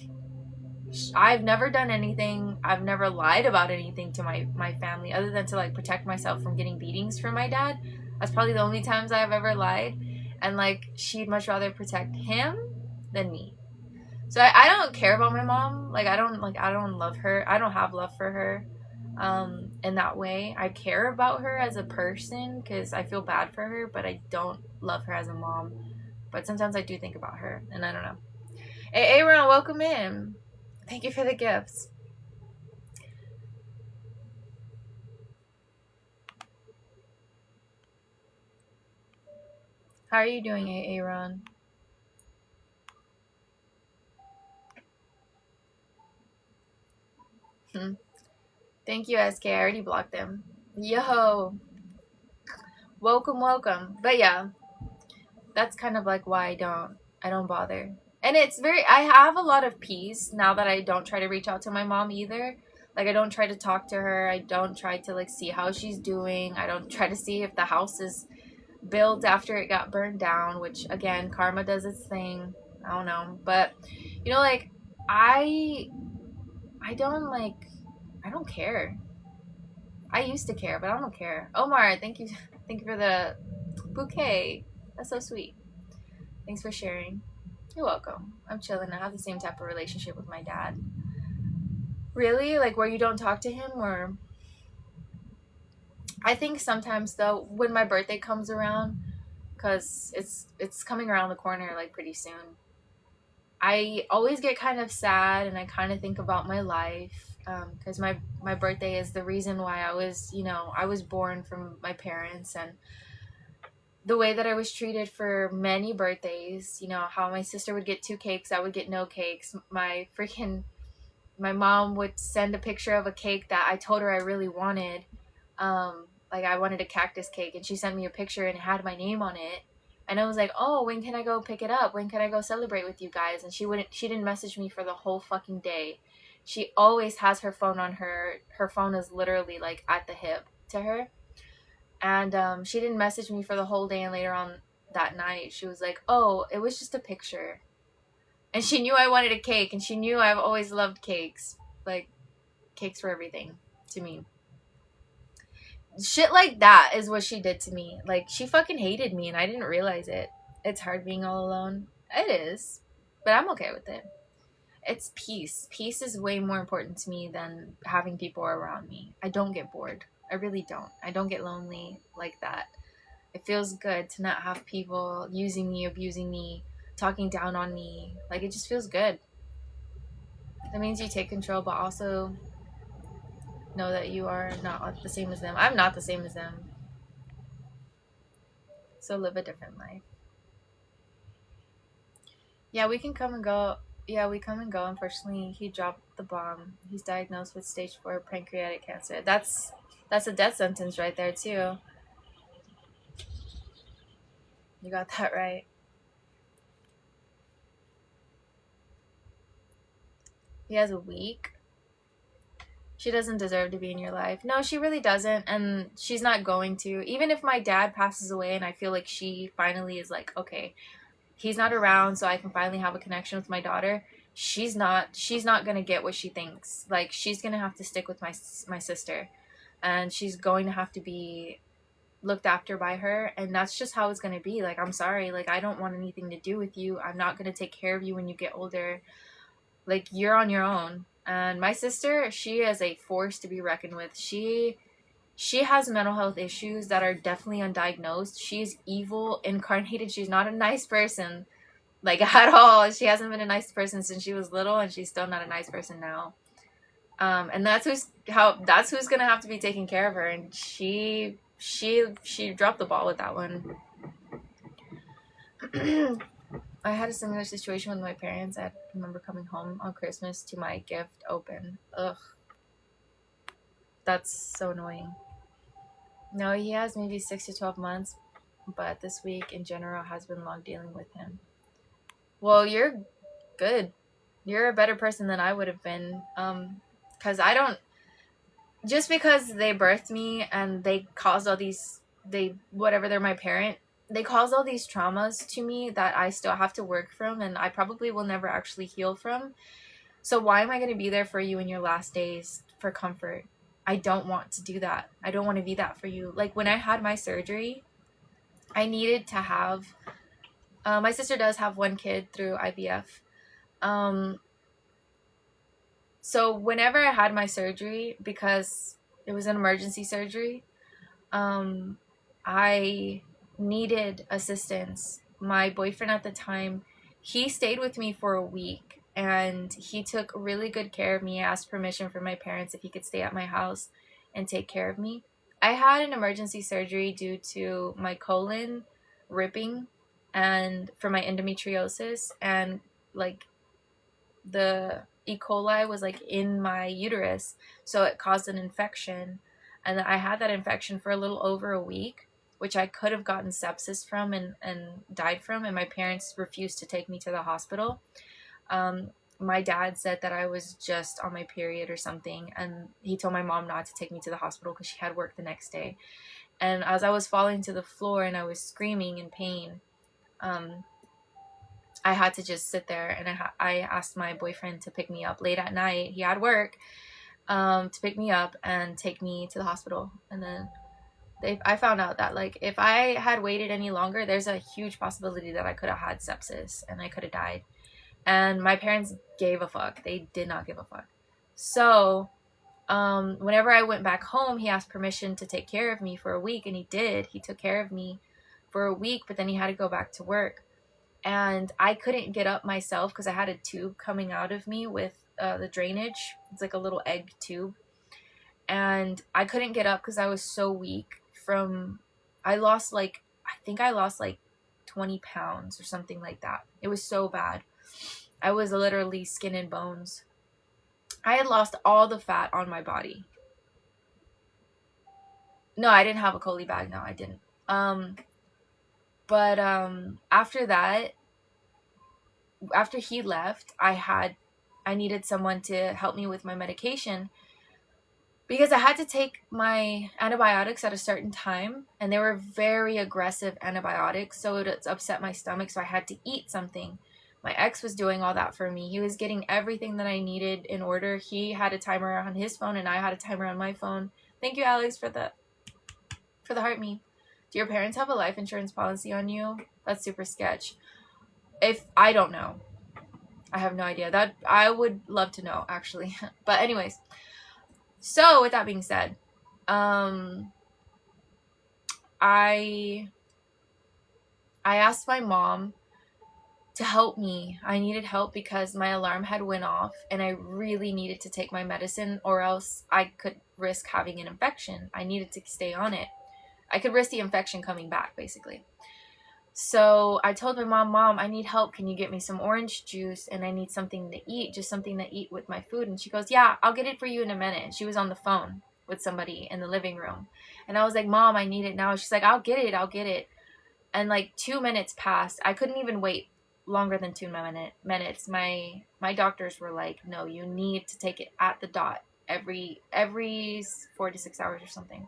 I've never done anything. I've never lied about anything to my family other than to, like, protect myself from getting beatings from my dad. That's probably the only times I've ever lied. And, like, she'd much rather protect him than me. So I don't care about my mom. Like, I don't love her. I don't have love for her. In that way, I care about her as a person because I feel bad for her, but I don't love her as a mom. But sometimes I do think about her, and I don't know. Hey, Aaron, welcome in. Thank you for the gifts. How are you doing, Aaron? Thank you, SK. I already blocked them. Yo. Welcome. But yeah, that's kind of like why I don't bother. And I have a lot of peace now that I don't try to reach out to my mom either. Like, I don't try to talk to her. I don't try to, like, see how she's doing. I don't try to see if the house is built after it got burned down, which, again, karma does its thing. I don't know. But, you know, like, I don't care. I used to care, but I don't care. Omar, thank you for the bouquet. That's so sweet. Thanks for sharing. You're welcome. I'm chilling. I have the same type of relationship with my dad. Really? Like, where you don't talk to him? Or I think sometimes, though, when my birthday comes around, because it's coming around the corner, like, pretty soon, I always get kind of sad, and I kind of think about my life, because my birthday is the reason why I was born from my parents, and the way that I was treated for many birthdays, how my sister would get 2 cakes, I would get no cakes. My mom would send a picture of a cake that I told her I really wanted. Like, I wanted a cactus cake, and she sent me a picture and it had my name on it. And I was like, oh, when can I go pick it up? When can I go celebrate with you guys? And she didn't message me for the whole fucking day. She always has her phone on her. Her phone is literally, like, at the hip to her. And she didn't message me for the whole day, and later on that night, she was like, oh, it was just a picture. And she knew I wanted a cake, and she knew I've always loved cakes. Like, cakes were everything to me. Shit like that is what she did to me. Like, she fucking hated me, and I didn't realize it. It's hard being all alone. It is. But I'm okay with it. It's peace. Peace is way more important to me than having people around me. I don't get bored. I really don't. I don't get lonely like that. It feels good to not have people using me, abusing me, talking down on me. Like, it just feels good. That means you take control, but also know that you are not the same as them. I'm not the same as them. So live a different life. Yeah, we can come and go. Yeah, we come and go. Unfortunately, he dropped the bomb. He's diagnosed with stage 4 pancreatic cancer. That's a death sentence right there too. You got that right. He has a week. She doesn't deserve to be in your life. No, she really doesn't, and she's not going to. Even if my dad passes away and I feel like she finally is like, okay, he's not around, so I can finally have a connection with my daughter. She's not going to get what she thinks. Like, she's going to have to stick with my sister, and she's going to have to be looked after by her, and that's just how it's going to be. Like, I'm sorry, like, I don't want anything to do with you. I'm not going to take care of you when you get older. Like, you're on your own. And my sister, she is a force to be reckoned with. She has mental health issues that are definitely undiagnosed. She's evil incarnated. She's not a nice person, like, at all. She hasn't been a nice person since she was little, and she's still not a nice person now. And that's who's gonna have to be taking care of her. And she dropped the ball with that one. I had a similar situation with my parents. I remember coming home on Christmas to my gift open. Ugh. That's so annoying. No, he has maybe 6 to 12 months, but this week in general has been long dealing with him. Well, you're good. You're a better person than I would have been. Because I don't... Just because they birthed me and they caused all these... they're my parent, they caused all these traumas to me that I still have to work from, and I probably will never actually heal from. So why am I going to be there for you in your last days for comfort? I don't want to do that. I don't want to be that for you. Like, when I had my surgery, I needed to have... my sister does have one kid through IVF. So whenever I had my surgery, because it was an emergency surgery, I needed assistance. My boyfriend at the time, he stayed with me for a week, and he took really good care of me. I asked permission from my parents if he could stay at my house and take care of me. I had an emergency surgery due to my colon ripping and for my endometriosis, and like the E. coli was like in my uterus, so it caused an infection, and I had that infection for a little over a week, which I could have gotten sepsis from and died from, and my parents refused to take me to the hospital. My dad said that I was just on my period or something, and he told my mom not to take me to the hospital because she had work the next day. And as I was falling to the floor and I was screaming in pain, I had to just sit there, and I asked my boyfriend to pick me up late at night. He had work, to pick me up and take me to the hospital. And then I found out that, like, if I had waited any longer, there's a huge possibility that I could have had sepsis and I could have died. And my parents gave a fuck. They did not give a fuck. So, whenever I went back home, he asked permission to take care of me for a week, and he did. He took care of me for a week, but then he had to go back to work. And I couldn't get up myself because I had a tube coming out of me with the drainage. It's like a little egg tube. And I couldn't get up because I was so weak I lost like 20 pounds or something like that. It was so bad. I was literally skin and bones. I had lost all the fat on my body. No, I didn't have a coli bag. No, I didn't. But after that, after he left, I needed someone to help me with my medication, because I had to take my antibiotics at a certain time, and they were very aggressive antibiotics, so it upset my stomach, so I had to eat something. My ex was doing all that for me. He was getting everything that I needed in order. He had a timer on his phone, and I had a timer on my phone. Thank you, Alex, for the heart me. Do your parents have a life insurance policy on you? That's super sketch. I don't know. I have no idea. That I would love to know, actually. But anyways, so with that being said, I asked my mom to help me. I needed help because my alarm had went off, and I really needed to take my medicine, or else I could risk having an infection. I needed to stay on it. I could risk the infection coming back, basically. So I told my mom, I need help. Can you get me some orange juice? And I need something to eat, just something to eat with my food. And she goes, yeah, I'll get it for you in a minute. She was on the phone with somebody in the living room. And I was like, Mom, I need it now. She's like, I'll get it. And like 2 minutes passed. I couldn't even wait longer than 2 minutes. My doctors were like, no, you need to take it at the dot every 4 to 6 hours or something.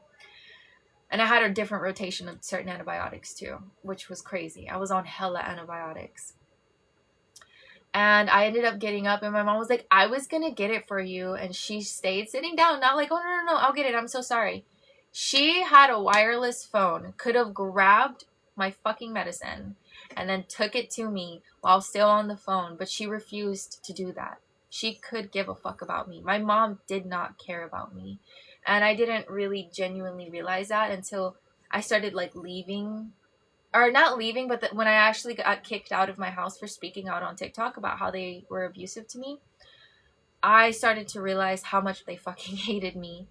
And I had a different rotation of certain antibiotics too, which was crazy. I was on hella antibiotics. And I ended up getting up, and my mom was like, I was going to get it for you. And she stayed sitting down, not like, oh, no, I'll get it. I'm so sorry. She had a wireless phone, could have grabbed my fucking medicine and then took it to me while still on the phone. But she refused to do that. She could give a fuck about me. My mom did not care about me. And I didn't really genuinely realize that until I started like leaving, or not leaving, but when I actually got kicked out of my house for speaking out on TikTok about how they were abusive to me. I started to realize how much they fucking hated me.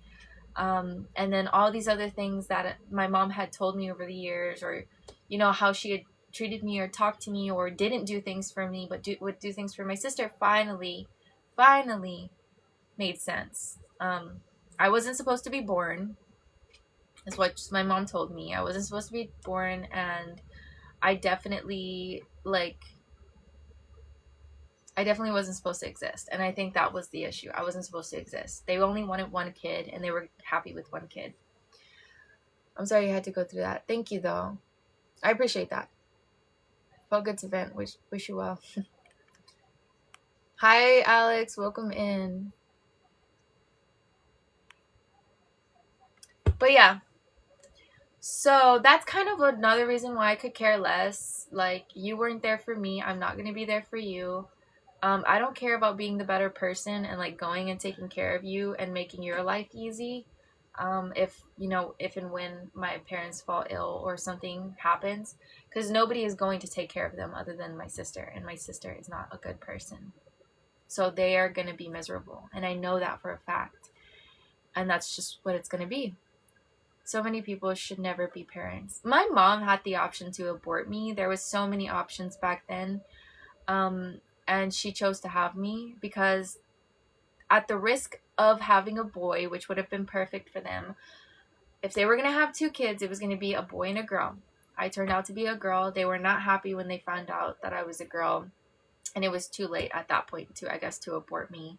And then all these other things that my mom had told me over the years, or, you know, how she had treated me or talked to me or didn't do things for me, but would do things for my sister, finally made sense. I wasn't supposed to be born, is what my mom told me. I wasn't supposed to be born, and I definitely wasn't supposed to exist. And I think that was the issue. I wasn't supposed to exist. They only wanted one kid, and they were happy with one kid. I'm sorry you had to go through that. Thank you, though. I appreciate that. Felt good to vent. Wish you well. Hi, Alex. Welcome in. But yeah. So that's kind of another reason why I could care less. Like, you weren't there for me. I'm not going to be there for you. I don't care about being the better person and like going and taking care of you and making your life easy. If and when my parents fall ill or something happens, because nobody is going to take care of them other than my sister, and my sister is not a good person. So they are going to be miserable. And I know that for a fact. And that's just what it's going to be. So many people should never be parents. My mom had the option to abort me. There was so many options back then. And she chose to have me because at the risk of having a boy, which would have been perfect for them, if they were going to have 2 kids, it was going to be a boy and a girl. I turned out to be a girl. They were not happy when they found out that I was a girl. And it was too late at that point to abort me.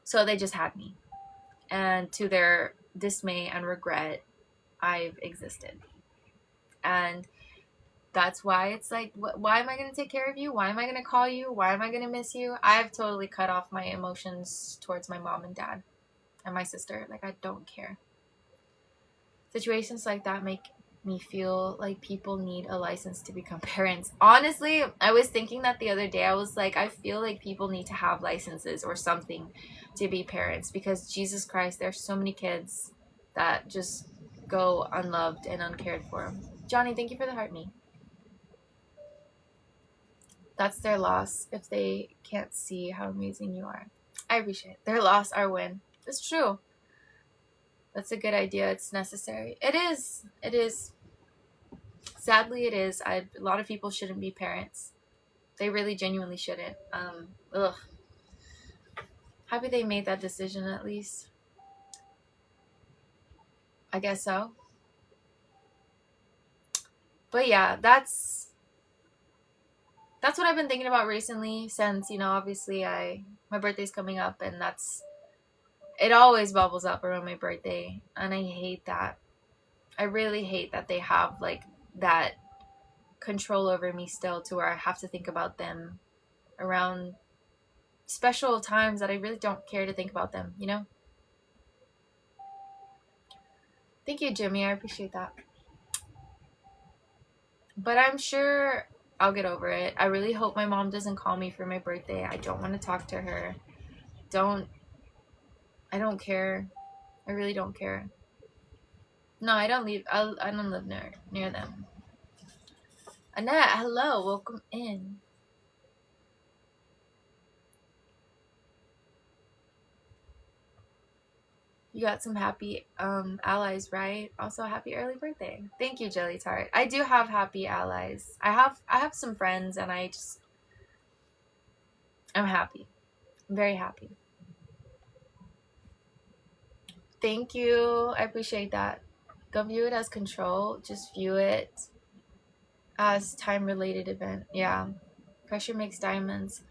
So they just had me. And to their dismay and regret, I've existed. And that's why it's like, why am I going to take care of you? Why am I going to call you? Why am I going to miss you? I've totally cut off my emotions towards my mom and dad and my sister. Like, I don't care. Situations like that make me feel like people need a license to become parents. Honestly, I was thinking that the other day. I was like, I feel like people need to have licenses or something to be parents, because Jesus Christ, there's so many kids that just go unloved and uncared for. Johnny, thank you for the heart me. That's their loss if they can't see how amazing you are. I appreciate it. Their loss, our win. It's true. That's a good idea. It's necessary. It is. Sadly, it is. A lot of people shouldn't be parents. They really genuinely shouldn't. Happy they made that decision at least. I guess so. But yeah, that's what I've been thinking about recently, since, obviously my birthday's coming up, and it always bubbles up around my birthday, and I hate that. I really hate that they have like that control over me still, to where I have to think about them around special times that I really don't care to think about them, Thank you, Jimmy. I appreciate that. But I'm sure I'll get over it. I really hope my mom doesn't call me for my birthday. I don't want to talk to her. I don't care. I really don't care. No, I don't live near them. Annette, hello, welcome in. You got some happy allies, right? Also, happy early birthday. Thank you, Jelly Tart. I do have happy allies. I have some friends, and I'm happy. I'm very happy. Thank you. I appreciate that. Don't view it as control. Just view it as time-related event. Yeah. Pressure makes diamonds.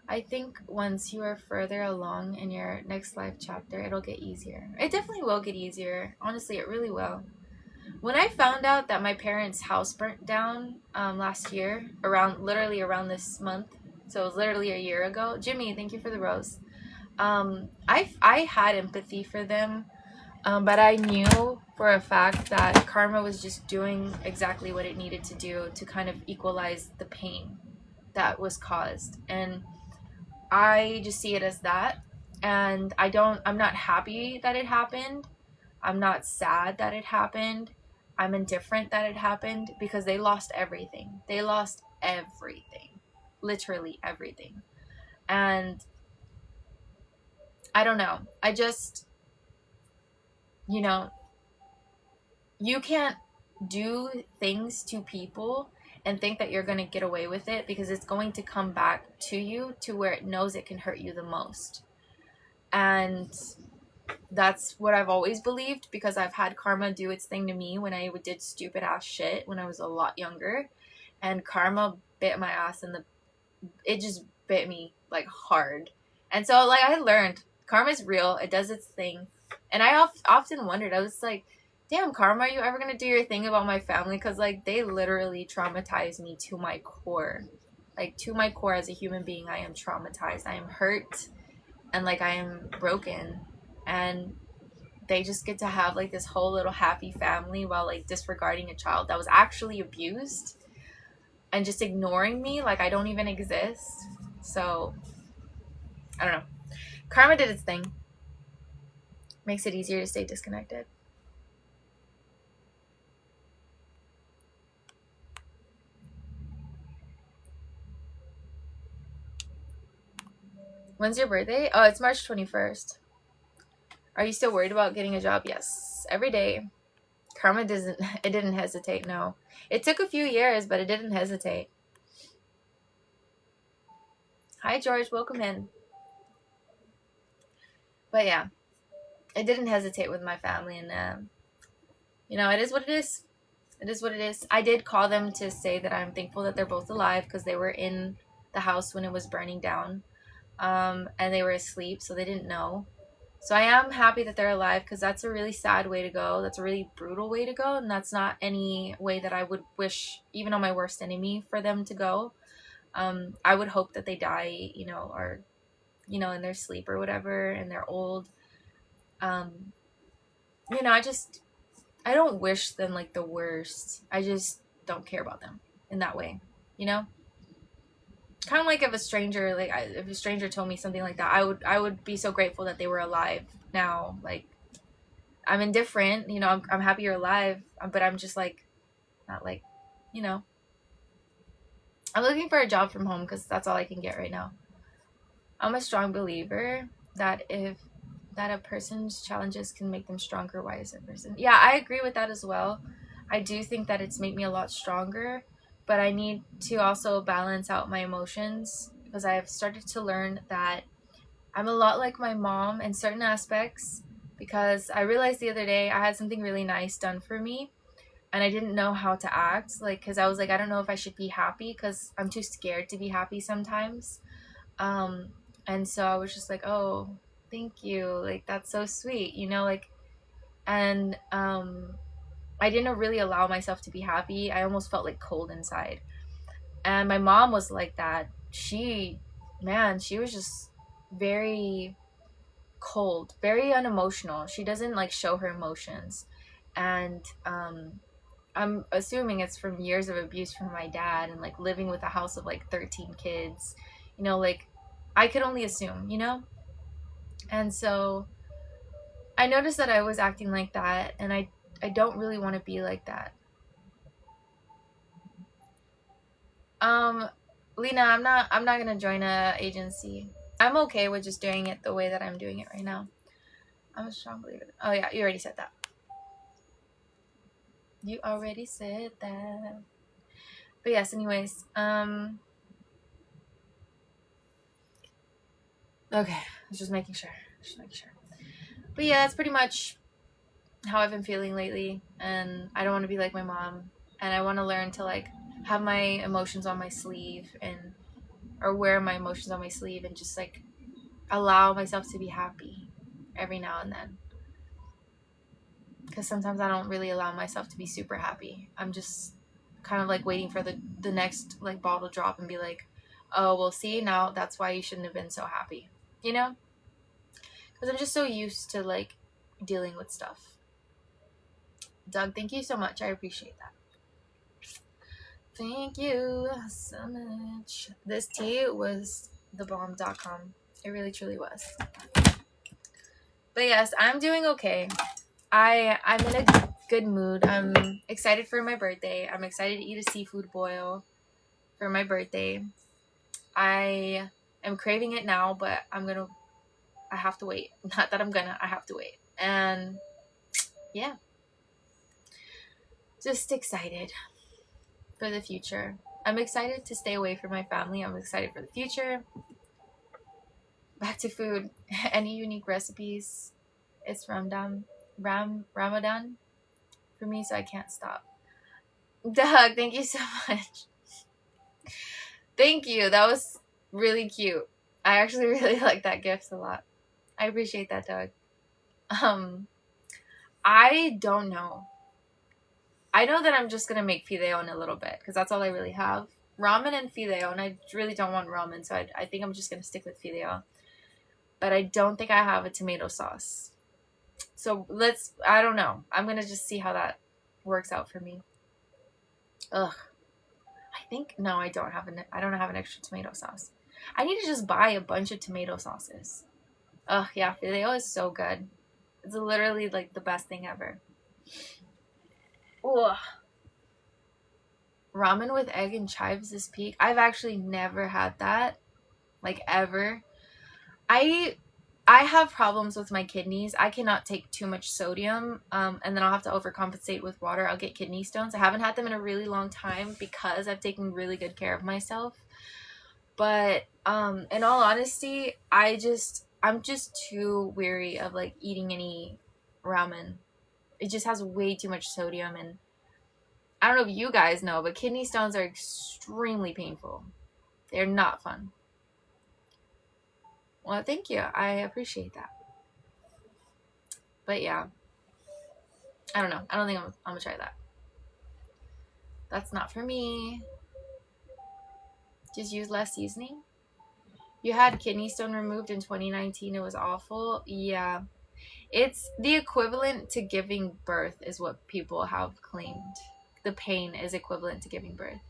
I think once you are further along in your next life chapter, it'll get easier. It definitely will get easier. Honestly, it really will. When I found out that my parents' house burnt down last year, literally around this month, so it was literally a year ago. Jimmy, thank you for the rose. I had empathy for them, but I knew for a fact that karma was just doing exactly what it needed to do to kind of equalize the pain that was caused. And I just see it as that. And I'm not happy that it happened. I'm not sad that it happened. I'm indifferent that it happened because they lost everything. They lost everything. Literally everything. And I don't know. I just, you know, you can't do things to people and think that you're going to get away with it because it's going to come back to you to where it knows it can hurt you the most. And that's what I've always believed because I've had karma do its thing to me when I did stupid ass shit when I was a lot younger, and karma bit my ass and it just bit me like hard. And so like I learned karma's real. It does its thing. And I often wondered, I was like, damn, karma, are you ever gonna do your thing about my family? Because like they literally traumatized me to my core. Like to my core as a human being, I am traumatized. I am hurt and like I am broken. And they just get to have like this whole little happy family while like disregarding a child that was actually abused and just ignoring me like I don't even exist. So I don't know. Karma did its thing. Makes it easier to stay disconnected. When's your birthday? Oh, it's March 21st. Are you still worried about getting a job? Yes. Every day. Karma didn't hesitate, no. It took a few years, but it didn't hesitate. Hi, George. Welcome in. But yeah, it didn't hesitate with my family. And, it is what it is. It is what it is. I did call them to say that I'm thankful that they're both alive because they were in the house when it was burning down. And they were asleep, so they didn't know. So I am happy that they're alive because that's a really sad way to go. That's a really brutal way to go. And that's not any way that I would wish, even on my worst enemy, for them to go. I would hope that they die, or, in their sleep or whatever, and they're old. I don't wish them like the worst. I just don't care about them in that way, kind of like if a stranger told me something like that, I would be so grateful that they were alive now. Like I'm indifferent, I'm happy you're alive, but I'm just like not like, I'm looking for a job from home because that's all I can get right now. I'm a strong believer that a person's challenges can make them stronger, wiser person. Yeah, I agree with that as well. I do think that it's made me a lot stronger, but I need to also balance out my emotions because I've started to learn that I'm a lot like my mom in certain aspects because I realized the other day I had something really nice done for me and I didn't know how to act, because I was like, I don't know if I should be happy because I'm too scared to be happy sometimes. And so I was just like, oh, thank you. Like, that's so sweet, and I didn't really allow myself to be happy. I almost felt like cold inside. And my mom was like that. She was just very cold, very unemotional. She doesn't like show her emotions. And I'm assuming it's from years of abuse from my dad and like living with a house of like 13 kids. Like I could only assume, And so I noticed that I was acting like that, and I don't really want to be like that. Lena, I'm not gonna join a agency. I'm okay with just doing it the way that I'm doing it right now. I'm a strong believer. Oh yeah, you already said that. You already said that. But yes, anyways, okay, I was just making sure. But yeah, that's pretty much how I've been feeling lately, and I don't want to be like my mom, and I want to learn to like have my emotions on my sleeve and or wear my emotions on my sleeve and just like allow myself to be happy every now and then. Because sometimes I don't really allow myself to be super happy. I'm just kind of like waiting for the next like ball to drop and be like, oh, well, see, now that's why you shouldn't have been so happy, you know? Because I'm just so used to like dealing with stuff. Doug, thank you so much. I appreciate that. Thank you so much. This tea was thebomb.com. It really truly was. But yes, I'm doing okay. I'm in a good mood. I'm excited for my birthday. I'm excited to eat a seafood boil for my birthday. I am craving it now, but I have to wait. Not that I have to wait. And yeah, just excited for the future. I'm excited to stay away from my family. I'm excited for the future. Back to food. Any unique recipes? It's Ramadan for me, so I can't stop. Doug, thank you so much. Thank you. That was really cute. I actually really like that gift a lot. I appreciate that, Doug. I don't know. I know that I'm just gonna make fideo in a little bit because that's all I really have. Ramen and fideo, and I really don't want ramen, so I think I'm just gonna stick with fideo. But I don't think I have a tomato sauce. So I don't know. I'm gonna just see how that works out for me. Ugh. No, I don't have an extra tomato sauce. I need to just buy a bunch of tomato sauces. Ugh, yeah, fideo is so good. It's literally like the best thing ever. Ugh. Ramen with egg and chives is peak. I've actually never had that, like ever. I have problems with my kidneys. I cannot take too much sodium, and then I'll have to overcompensate with water. I'll get kidney stones. I haven't had them in a really long time because I've taken really good care of myself. But in all honesty, I'm just too weary of like eating any ramen. It just has way too much sodium, and I don't know if you guys know, but kidney stones are extremely painful. They're not fun. Well, thank you. I appreciate that. But yeah, I don't know. I don't think I'm gonna try that. That's not for me. Just use less seasoning. You had kidney stone removed in 2019. It was awful. Yeah. It's the equivalent to giving birth is what people have claimed. The pain is equivalent to giving birth.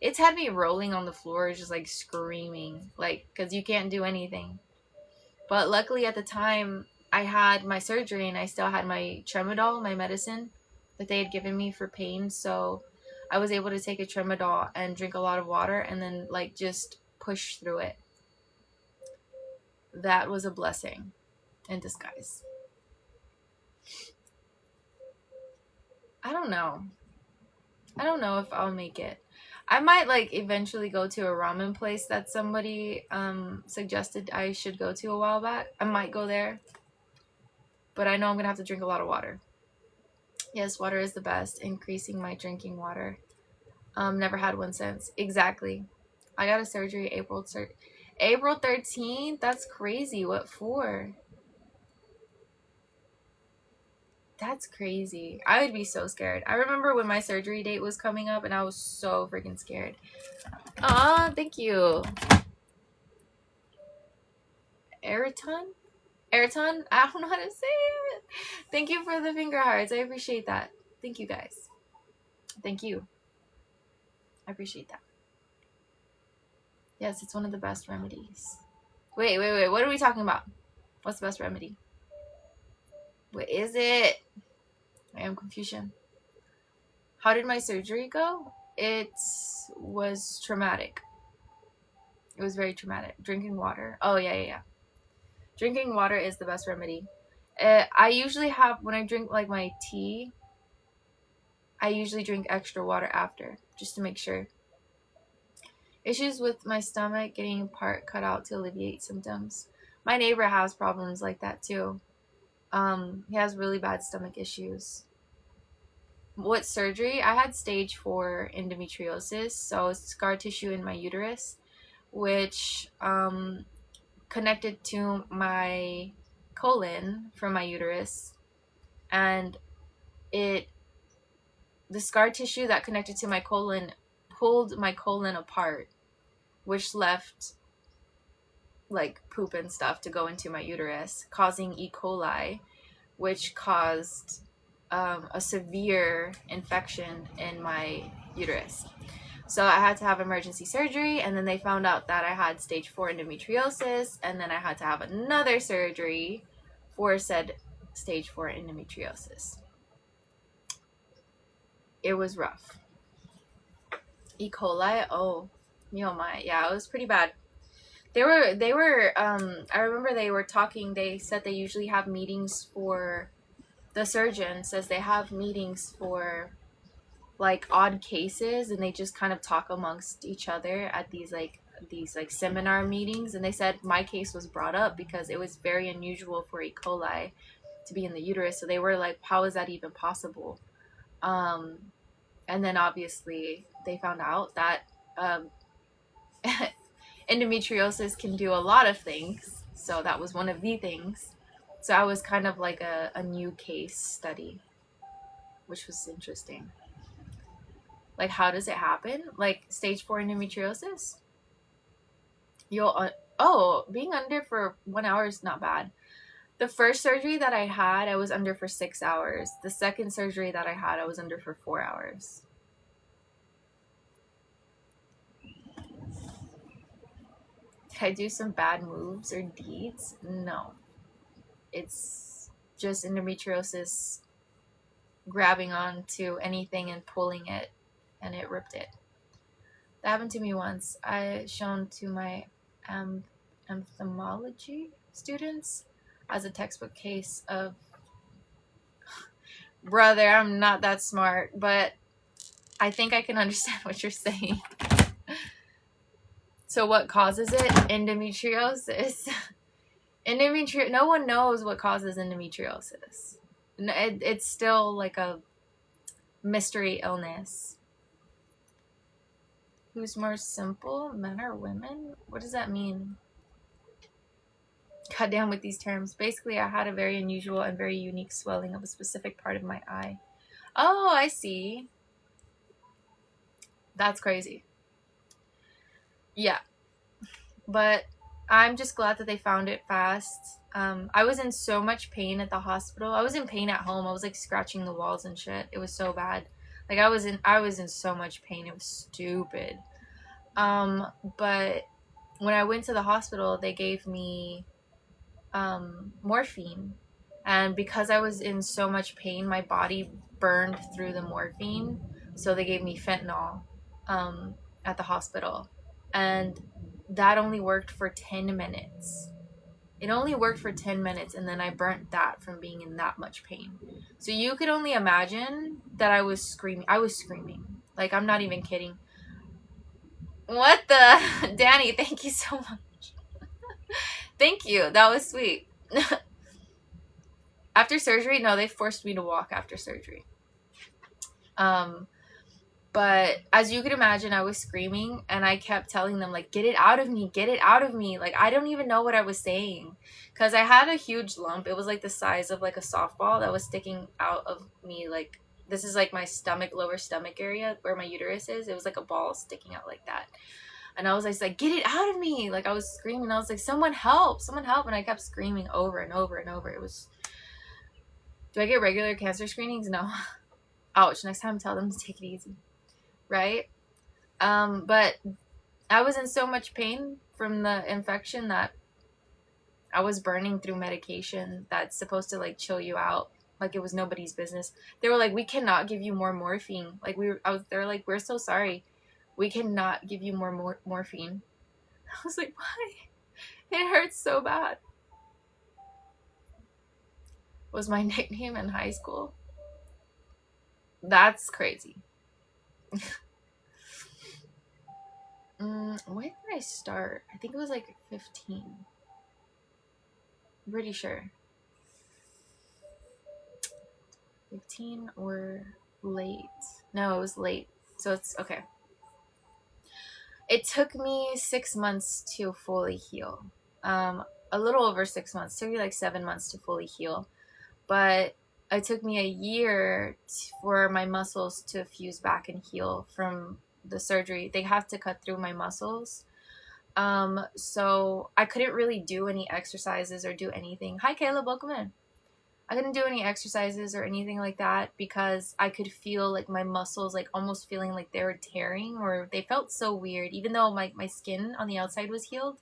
It's had me rolling on the floor just like screaming, like, because you can't do anything. But luckily at the time I had my surgery and I still had my Tramadol, my medicine that they had given me for pain. So I was able to take a Tramadol and drink a lot of water and then like just push through it. That was a blessing in disguise. I don't know if I'll make it. I might like eventually go to a ramen place that somebody suggested I should go to a while back. I might go there. But I know I'm going to have to drink a lot of water. Yes, water is the best. Increasing my drinking water. Never had one since. Exactly. I got a surgery April 13th? That's crazy. What for? That's crazy. I would be so scared. I remember when my surgery date was coming up and I was so freaking scared. Aw, thank you. Eraton? Eraton? I don't know how to say it. Thank you for the finger hearts. I appreciate that. Thank you guys. Thank you. I appreciate that. Yes, it's one of the best remedies. Wait. What are we talking about? What's the best remedy? What is it? I am confusion. How did my surgery go? It was traumatic. It was very traumatic. Drinking water. Oh, yeah. Drinking water is the best remedy. I usually have, when I drink like my tea, I usually drink extra water after, just to make sure. Issues with my stomach, getting part cut out to alleviate symptoms. My neighbor has problems like that too. He has really bad stomach issues. What surgery? I had stage 4 endometriosis, so scar tissue in my uterus, which connected to my colon from my uterus, and the scar tissue that connected to my colon pulled my colon apart, which left like poop and stuff to go into my uterus, causing E. coli, which caused a severe infection in my uterus. So I had to have emergency surgery, and then they found out that I had stage 4 endometriosis, and then I had to have another surgery for said stage 4 endometriosis. It was rough. E. coli, oh my, yeah, it was pretty bad. They were I remember they were talking, they said they usually have meetings for, the surgeon says they have meetings for like odd cases, and they just kind of talk amongst each other at these seminar meetings. And they said my case was brought up because it was very unusual for E. coli to be in the uterus. So they were like, how is that even possible? And then obviously they found out that endometriosis can do a lot of things. So that was one of the things. So I was kind of like a new case study, which was interesting. Like, how does it happen? Like, stage 4 endometriosis? Being under for 1 hour is not bad. The first surgery that I had, I was under for 6 hours. The second surgery that I had, I was under for 4 hours. Did I do some bad moves or deeds? No. It's just endometriosis grabbing onto anything and pulling it, and it ripped it. That happened to me once. I shown to my ophthalmology students as a textbook case of, brother, I'm not that smart, but I think I can understand what you're saying. So what causes it? Endometriosis. No one knows what causes endometriosis. It's still like a mystery illness. Who's more simple, men or women? What does that mean? Goddamn with these terms. Basically, I had a very unusual and very unique swelling of a specific part of my eye. Oh, I see. That's crazy. Yeah. But I'm just glad that they found it fast. I was in so much pain at the hospital. I was in pain at home. I was like scratching the walls and shit. It was so bad. Like I was in so much pain. It was stupid. But when I went to the hospital, they gave me morphine. And because I was in so much pain, my body burned through the morphine. So they gave me fentanyl at the hospital. And that only worked for 10 minutes. It only worked for 10 minutes, and then I burnt that from being in that much pain. So you could only imagine that I was screaming. I was screaming. Like, I'm not even kidding. What the? Danny, thank you so much. Thank you. That was sweet. After surgery, no, they forced me to walk after surgery. But as you could imagine, I was screaming, and I kept telling them, like, get it out of me, get it out of me. Like, I don't even know what I was saying. Because I had a huge lump. It was, like, the size of, like, a softball that was sticking out of me. Like, this is, like, my stomach, lower stomach area where my uterus is. It was, like, a ball sticking out like that. And I was like, get it out of me. Like, I was screaming. I was like, someone help. Someone help. And I kept screaming over and over and over. It was... Do I get regular cancer screenings? No. Ouch. Next time, tell them to take it easy. Right? But I was in so much pain from the infection that I was burning through medication that's supposed to, like, chill you out. Like, it was nobody's business. They were like, we cannot give you more morphine. Like, they're like, we're so sorry. We cannot give you more morphine. I was like, why? It hurts so bad. was my nickname in high school. That's crazy. When did I start? I think it was like 15. I'm pretty sure. 15 or late. No, it was late. So it's okay. It took me 6 months to fully heal. A little over 6 months. It took me like 7 months to fully heal. But it took me a year for my muscles to fuse back and heal from the surgery. They have to cut through my muscles. So I couldn't really do any exercises or do anything. Hi, Caleb. Welcome in. I couldn't do any exercises or anything like that because I could feel like my muscles like almost feeling like they were tearing, or they felt so weird. Even though my skin on the outside was healed,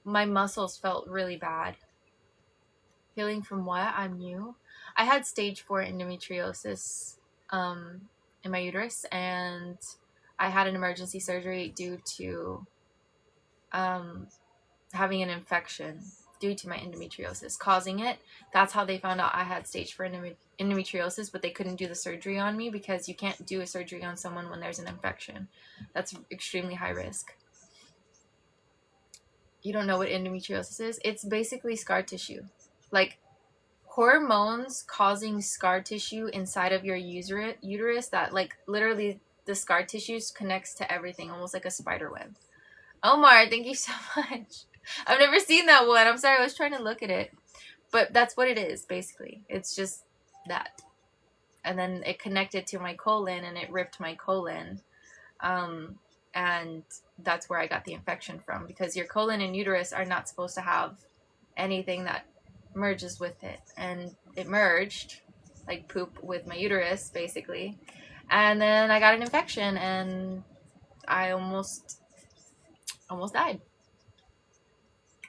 my muscles felt really bad. Healing from what? I'm new. I had stage 4 endometriosis in my uterus, and I had an emergency surgery due to having an infection due to my endometriosis causing it. That's how they found out I had stage 4 endometriosis, but they couldn't do the surgery on me because you can't do a surgery on someone when there's an infection. That's extremely high risk. You don't know what endometriosis is? It's basically scar tissue. Like hormones causing scar tissue inside of your uterus that like literally the scar tissue connects to everything, almost like a spider web. Omar, thank you so much. I've never seen that one. I'm sorry, I was trying to look at it. But that's what it is, basically. It's just that. And then it connected to my colon and it ripped my colon. And that's where I got the infection from, because your colon and uterus are not supposed to have anything that merges with it. And it merged, like poop with my uterus, basically. And then I got an infection and I almost died.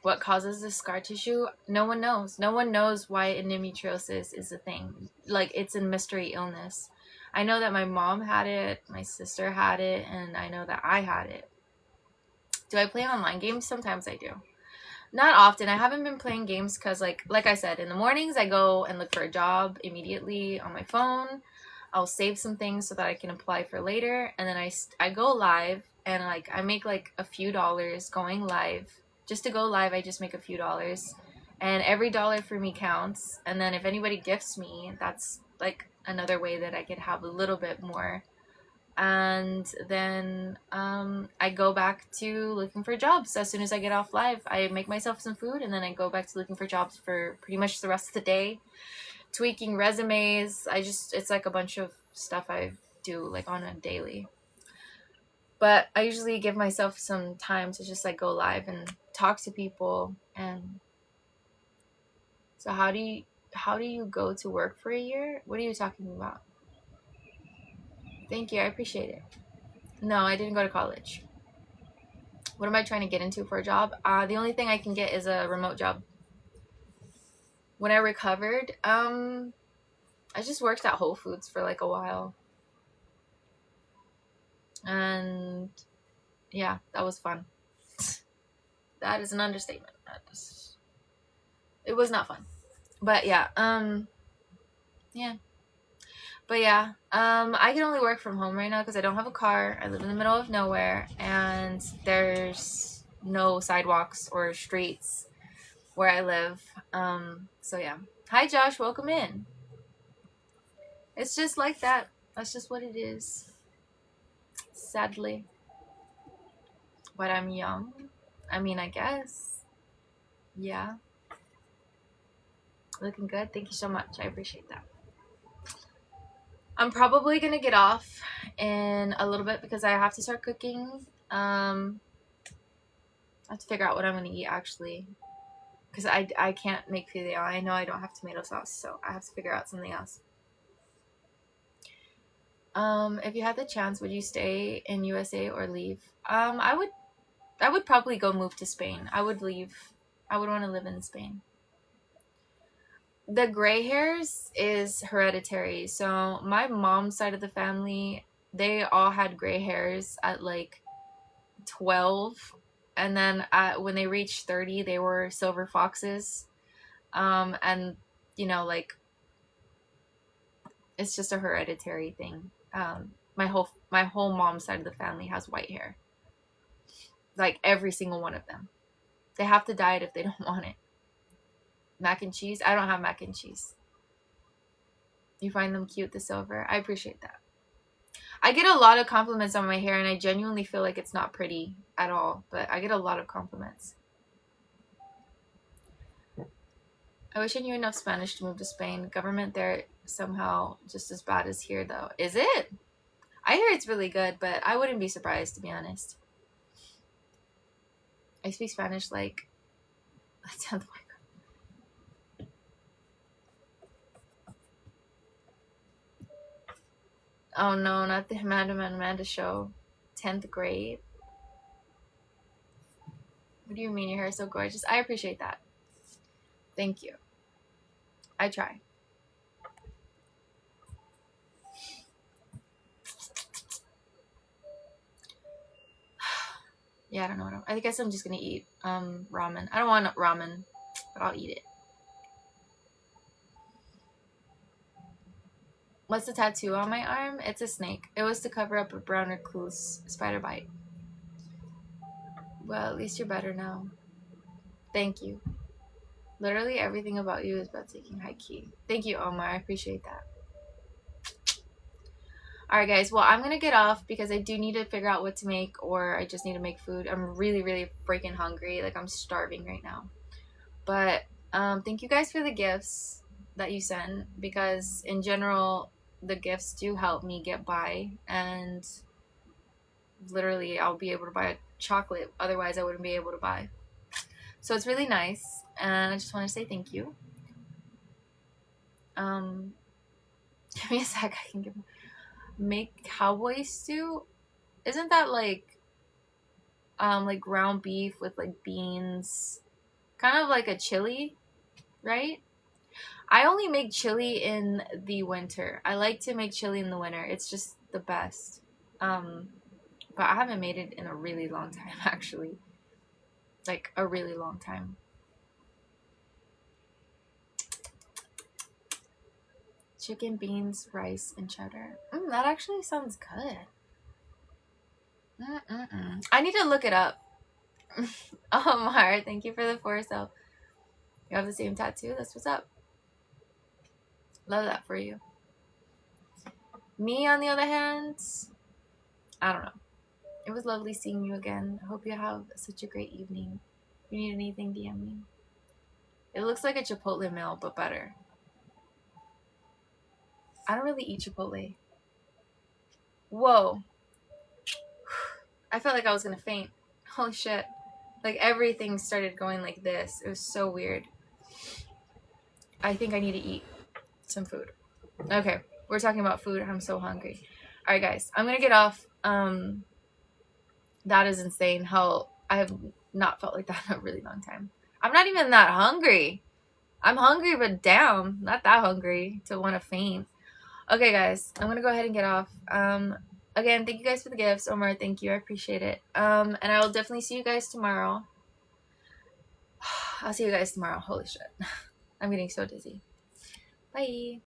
What causes the scar tissue? No one knows. No one knows why endometriosis is a thing. Like, it's a mystery illness. I know that my mom had it, my sister had it, and I know that I had it. Do I play online games? Sometimes I do. Not often. I haven't been playing games because, like I said, in the mornings I go and look for a job immediately on my phone. I'll save some things so that I can apply for later, and then I go live, and like I make like a few dollars going live. Just to go live, I just make a few dollars, and every dollar for me counts. And then if anybody gifts me, that's like another way that I could have a little bit more. And then I go back to looking for jobs. As soon as I get off live, I make myself some food, and then I go back to looking for jobs for pretty much the rest of the day, tweaking resumes. It's like a bunch of stuff I do like on a daily. But I usually give myself some time to just like go live and talk to people. And so how do you go to work for a year? What are you talking about? Thank you, I appreciate it. No, I didn't go to college. What am I trying to get into for a job? The only thing I can get is a remote job. When I recovered, I just worked at Whole Foods for like a while. And yeah, that was fun. That is an understatement. It was not fun. But yeah, yeah. But yeah, I can only work from home right now because I don't have a car. I live in the middle of nowhere, and there's no sidewalks or streets where I live. So yeah. Hi Josh, welcome in. It's just like that. That's just what it is. Sadly. But I'm young. I mean, I guess. Yeah. Looking good. Thank you so much. I appreciate that. I'm probably going to get off in a little bit because I have to start cooking. I have to figure out what I'm going to eat, actually. Because I can't make fideo. I know I don't have tomato sauce, so I have to figure out something else. If you had the chance, would you stay in USA or leave? I would probably go move to Spain. I would leave. I would want to live in Spain. The gray hairs is hereditary. So my mom's side of the family, they all had gray hairs at like 12. And then when they reached 30, they were silver foxes. And you know, like, it's just a hereditary thing. My whole mom's side of the family has white hair. Like, every single one of them. They have to dye it if they don't want it. Mac and cheese? I don't have mac and cheese. You find them cute, the silver? I appreciate that. I get a lot of compliments on my hair, and I genuinely feel like it's not pretty at all, but I get a lot of compliments. I wish I knew enough Spanish to move to Spain. Government there somehow just as bad as here, though. Is it? I hear it's really good, but I wouldn't be surprised, to be honest. I speak Spanish like... That sounds like... Oh no, not the Amanda show. 10th grade. What do you mean your hair is so gorgeous? I appreciate that. Thank you. I try. Yeah, I don't know what I guess I'm just gonna eat ramen. I don't want ramen, but I'll eat it. What's the tattoo on my arm? It's a snake. It was to cover up a brown recluse spider bite. Well, at least you're better now. Thank you. Literally everything about you is breathtaking, high key. Thank you, Omar. I appreciate that. Alright, guys. Well, I'm going to get off because I do need to figure out what to make, or I just need to make food. I'm really, really freaking hungry. Like, I'm starving right now. But thank you guys for the gifts that you send, because in general, the gifts do help me get by. And literally, I'll be able to buy a chocolate. Otherwise, I wouldn't be able to buy. So it's really nice, and I just want to say thank you. Give me a sec. I can make cowboy stew. Isn't that like ground beef with like beans, kind of like a chili, right? I only make chili in the winter. I like to make chili in the winter. It's just the best. But I haven't made it in a really long time, actually. Like, a really long time. Chicken, beans, rice, and cheddar. That actually sounds good. I need to look it up. Omar, thank you for the 4 cell. You have the same tattoo? That's what's up. Love that for you. Me, on the other hand, I don't know. It was lovely seeing you again. I hope you have such a great evening. If you need anything, DM me. It looks like a Chipotle meal, but better. I don't really eat Chipotle. Whoa. I felt like I was gonna faint. Holy shit. Like, everything started going like this. It was so weird. I think I need to eat some food. Okay, we're talking about food. I'm so hungry. Alright, guys. I'm gonna get off. That is insane how I have not felt like that in a really long time. I'm not even that hungry. I'm hungry, but damn, not that hungry to want to faint. Okay, guys, I'm gonna go ahead and get off. Again, thank you guys for the gifts. Omar, thank you. I appreciate it. And I will definitely see you guys tomorrow. I'll see you guys tomorrow. Holy shit. I'm getting so dizzy. Bye.